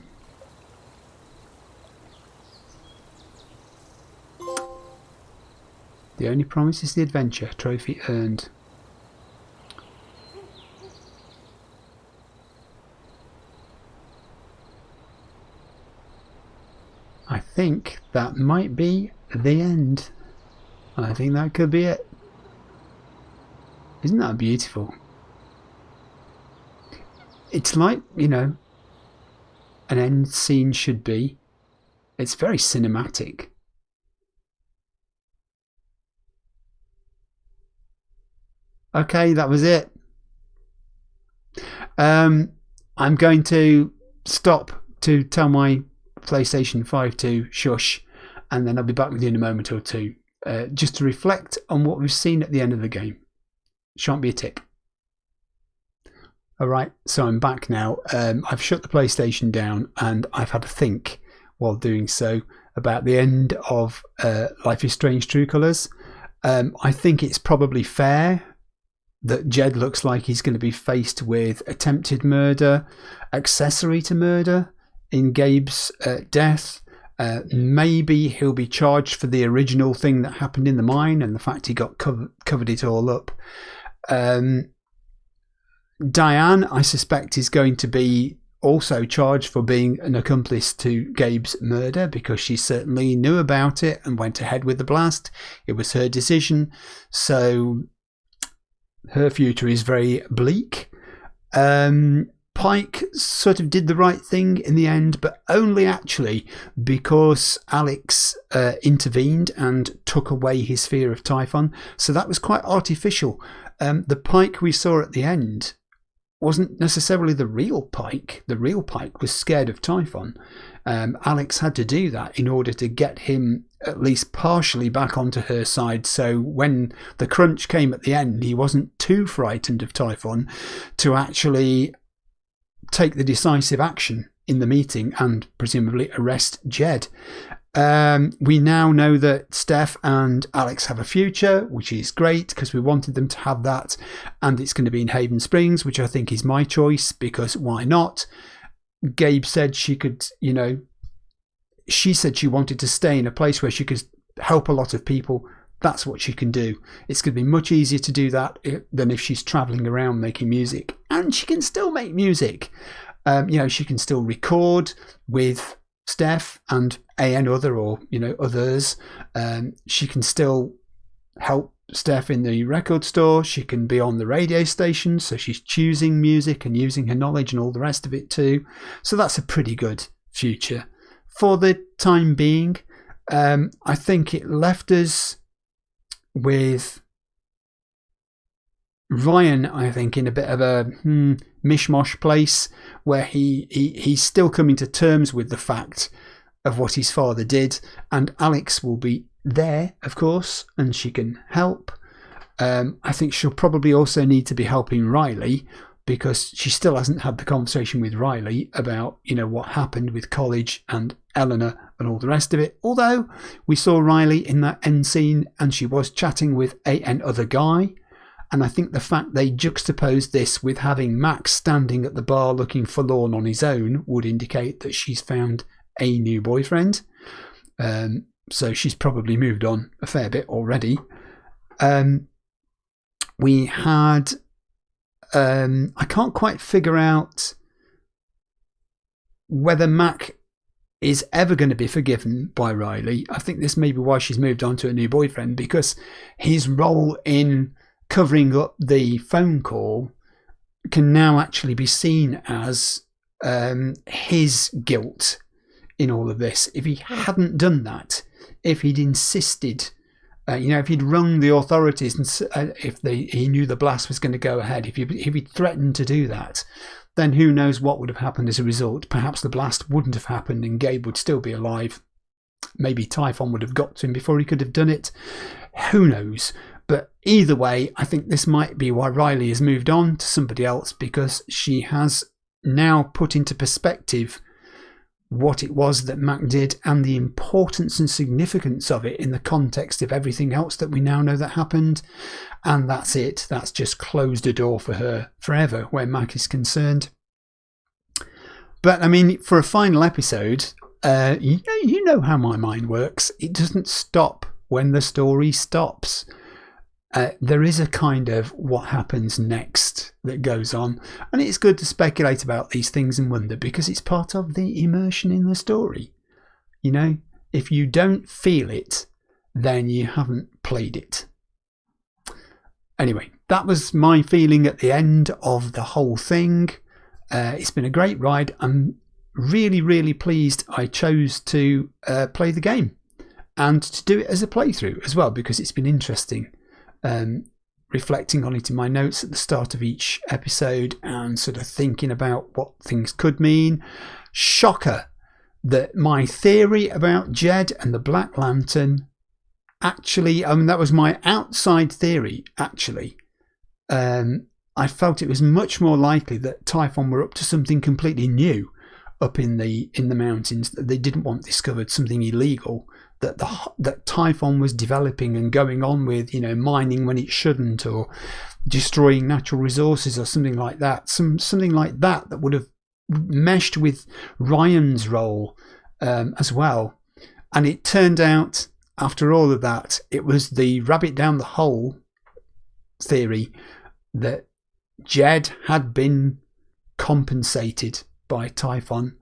The only promise is the adventure. Trophy earned. I think that might be the end. I think that could be it. Isn't that beautiful? It's like, you know, an end scene should be. It's very cinematic. Okay, that was it. I'm going to stop to tell my PlayStation 5 to shush, and then I'll be back with you in a moment or two, just to reflect on what we've seen at the end of the game. Shan't be a tick. Alright, so I'm back now. I've shut the PlayStation down and I've had to think while doing so about the end of Life is Strange True Colours. I think it's probably fair that Jed looks like he's going to be faced with attempted murder, accessory to murder in Gabe's death. Maybe he'll be charged for the original thing that happened in the mine and the fact he got covered it all up. Diane, I suspect, is going to be also charged for being an accomplice to Gabe's murder because she certainly knew about it and went ahead with the blast. It was her decision, so her future is very bleak. Pike sort of did the right thing in the end, but only actually because Alex intervened and took away his fear of Typhon. So that was quite artificial. The Pike we saw at the end wasn't necessarily the real Pike. The real Pike was scared of Typhon. Alex had to do that in order to get him at least partially back onto her side, so when the crunch came at the end, he wasn't too frightened of Typhon to actually take the decisive action in the meeting and presumably arrest Jed. We now know that Steph and Alex have a future, which is great because we wanted them to have that, and it's going to be in Haven Springs, which I think is my choice because why not? Gabe said she could, you know, she said she wanted to stay in a place where she could help a lot of people. That's what she can do. It's going to be much easier to do that than if she's travelling around making music. And she can still make music. You know, she can still record with Steph and other or, you know, others. She can still help Steph in the record store. She can be on the radio station. So she's choosing music and using her knowledge and all the rest of it too. So that's a pretty good future. For the time being, I think it left us with Ryan, I think, in a bit of a mishmash place where he's still coming to terms with the fact of what his father did, and Alex will be there, of course, and she can help. I think she'll probably also need to be helping Riley because she still hasn't had the conversation with Riley about, you know, what happened with college and Eleanor and all the rest of it. Although we saw Riley in that end scene and she was chatting with another guy. And I think the fact they juxtaposed this with having Max standing at the bar looking forlorn on his own would indicate that she's found a new boyfriend. So she's probably moved on a fair bit already. We had... I can't quite figure out whether Mac is ever going to be forgiven by Riley. I think this may be why she's moved on to a new boyfriend, because his role in covering up the phone call can now actually be seen as his guilt in all of this. If he hadn't done that, if he'd insisted If he'd rung the authorities and if he knew the blast was going to go ahead, if he'd threatened to do that, then who knows what would have happened as a result. Perhaps the blast wouldn't have happened and Gabe would still be alive. Maybe Typhon would have got to him before he could have done it. Who knows? But either way, I think this might be why Riley has moved on to somebody else, because she has now put into perspective what it was that Mac did and the importance and significance of it in the context of everything else that we now know that happened. And that's it. That's just closed a door for her forever where Mac is concerned. But I mean, for a final episode, you know how my mind works. It doesn't stop when the story stops. There is a kind of what happens next that goes on, and it's good to speculate about these things and wonder, because it's part of the immersion in the story. If you don't feel it, then you haven't played it. Anyway, that was my feeling at the end of the whole thing. It's been a great ride. I'm really, really pleased I chose to play the game and to do it as a playthrough as well, because it's been interesting. Reflecting on it in my notes at the start of each episode and sort of thinking about what things could mean. Shocker that my theory about Jed and the Black Lantern actually, that was my outside theory actually. I felt it was much more likely that Typhon were up to something completely new up in the mountains, that they didn't want discovered, something illegal that Typhon was developing and going on with, mining when it shouldn't, or destroying natural resources or something like that. Something like that would have meshed with Ryan's role as well. And it turned out, after all of that, it was the rabbit down the hole theory that Jed had been compensated by Typhon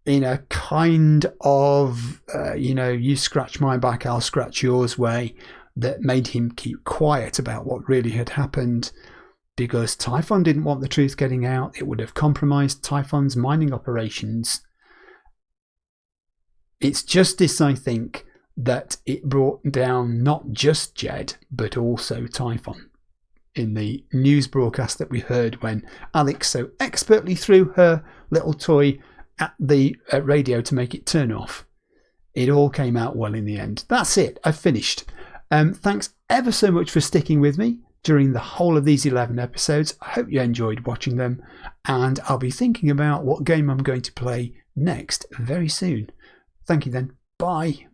in a kind of, you scratch my back, I'll scratch yours way, that made him keep quiet about what really had happened, because Typhon didn't want the truth getting out. It would have compromised Typhon's mining operations. It's justice, I think, that it brought down not just Jed, but also Typhon in the news broadcast that we heard when Alex so expertly threw her little toy at the radio to make it turn off. It all came out well in the end. That's it. I've finished. Thanks ever so much for sticking with me during the whole of these 11 episodes. I hope you enjoyed watching them, and I'll be thinking about what game I'm going to play next very soon. Thank you then. Bye.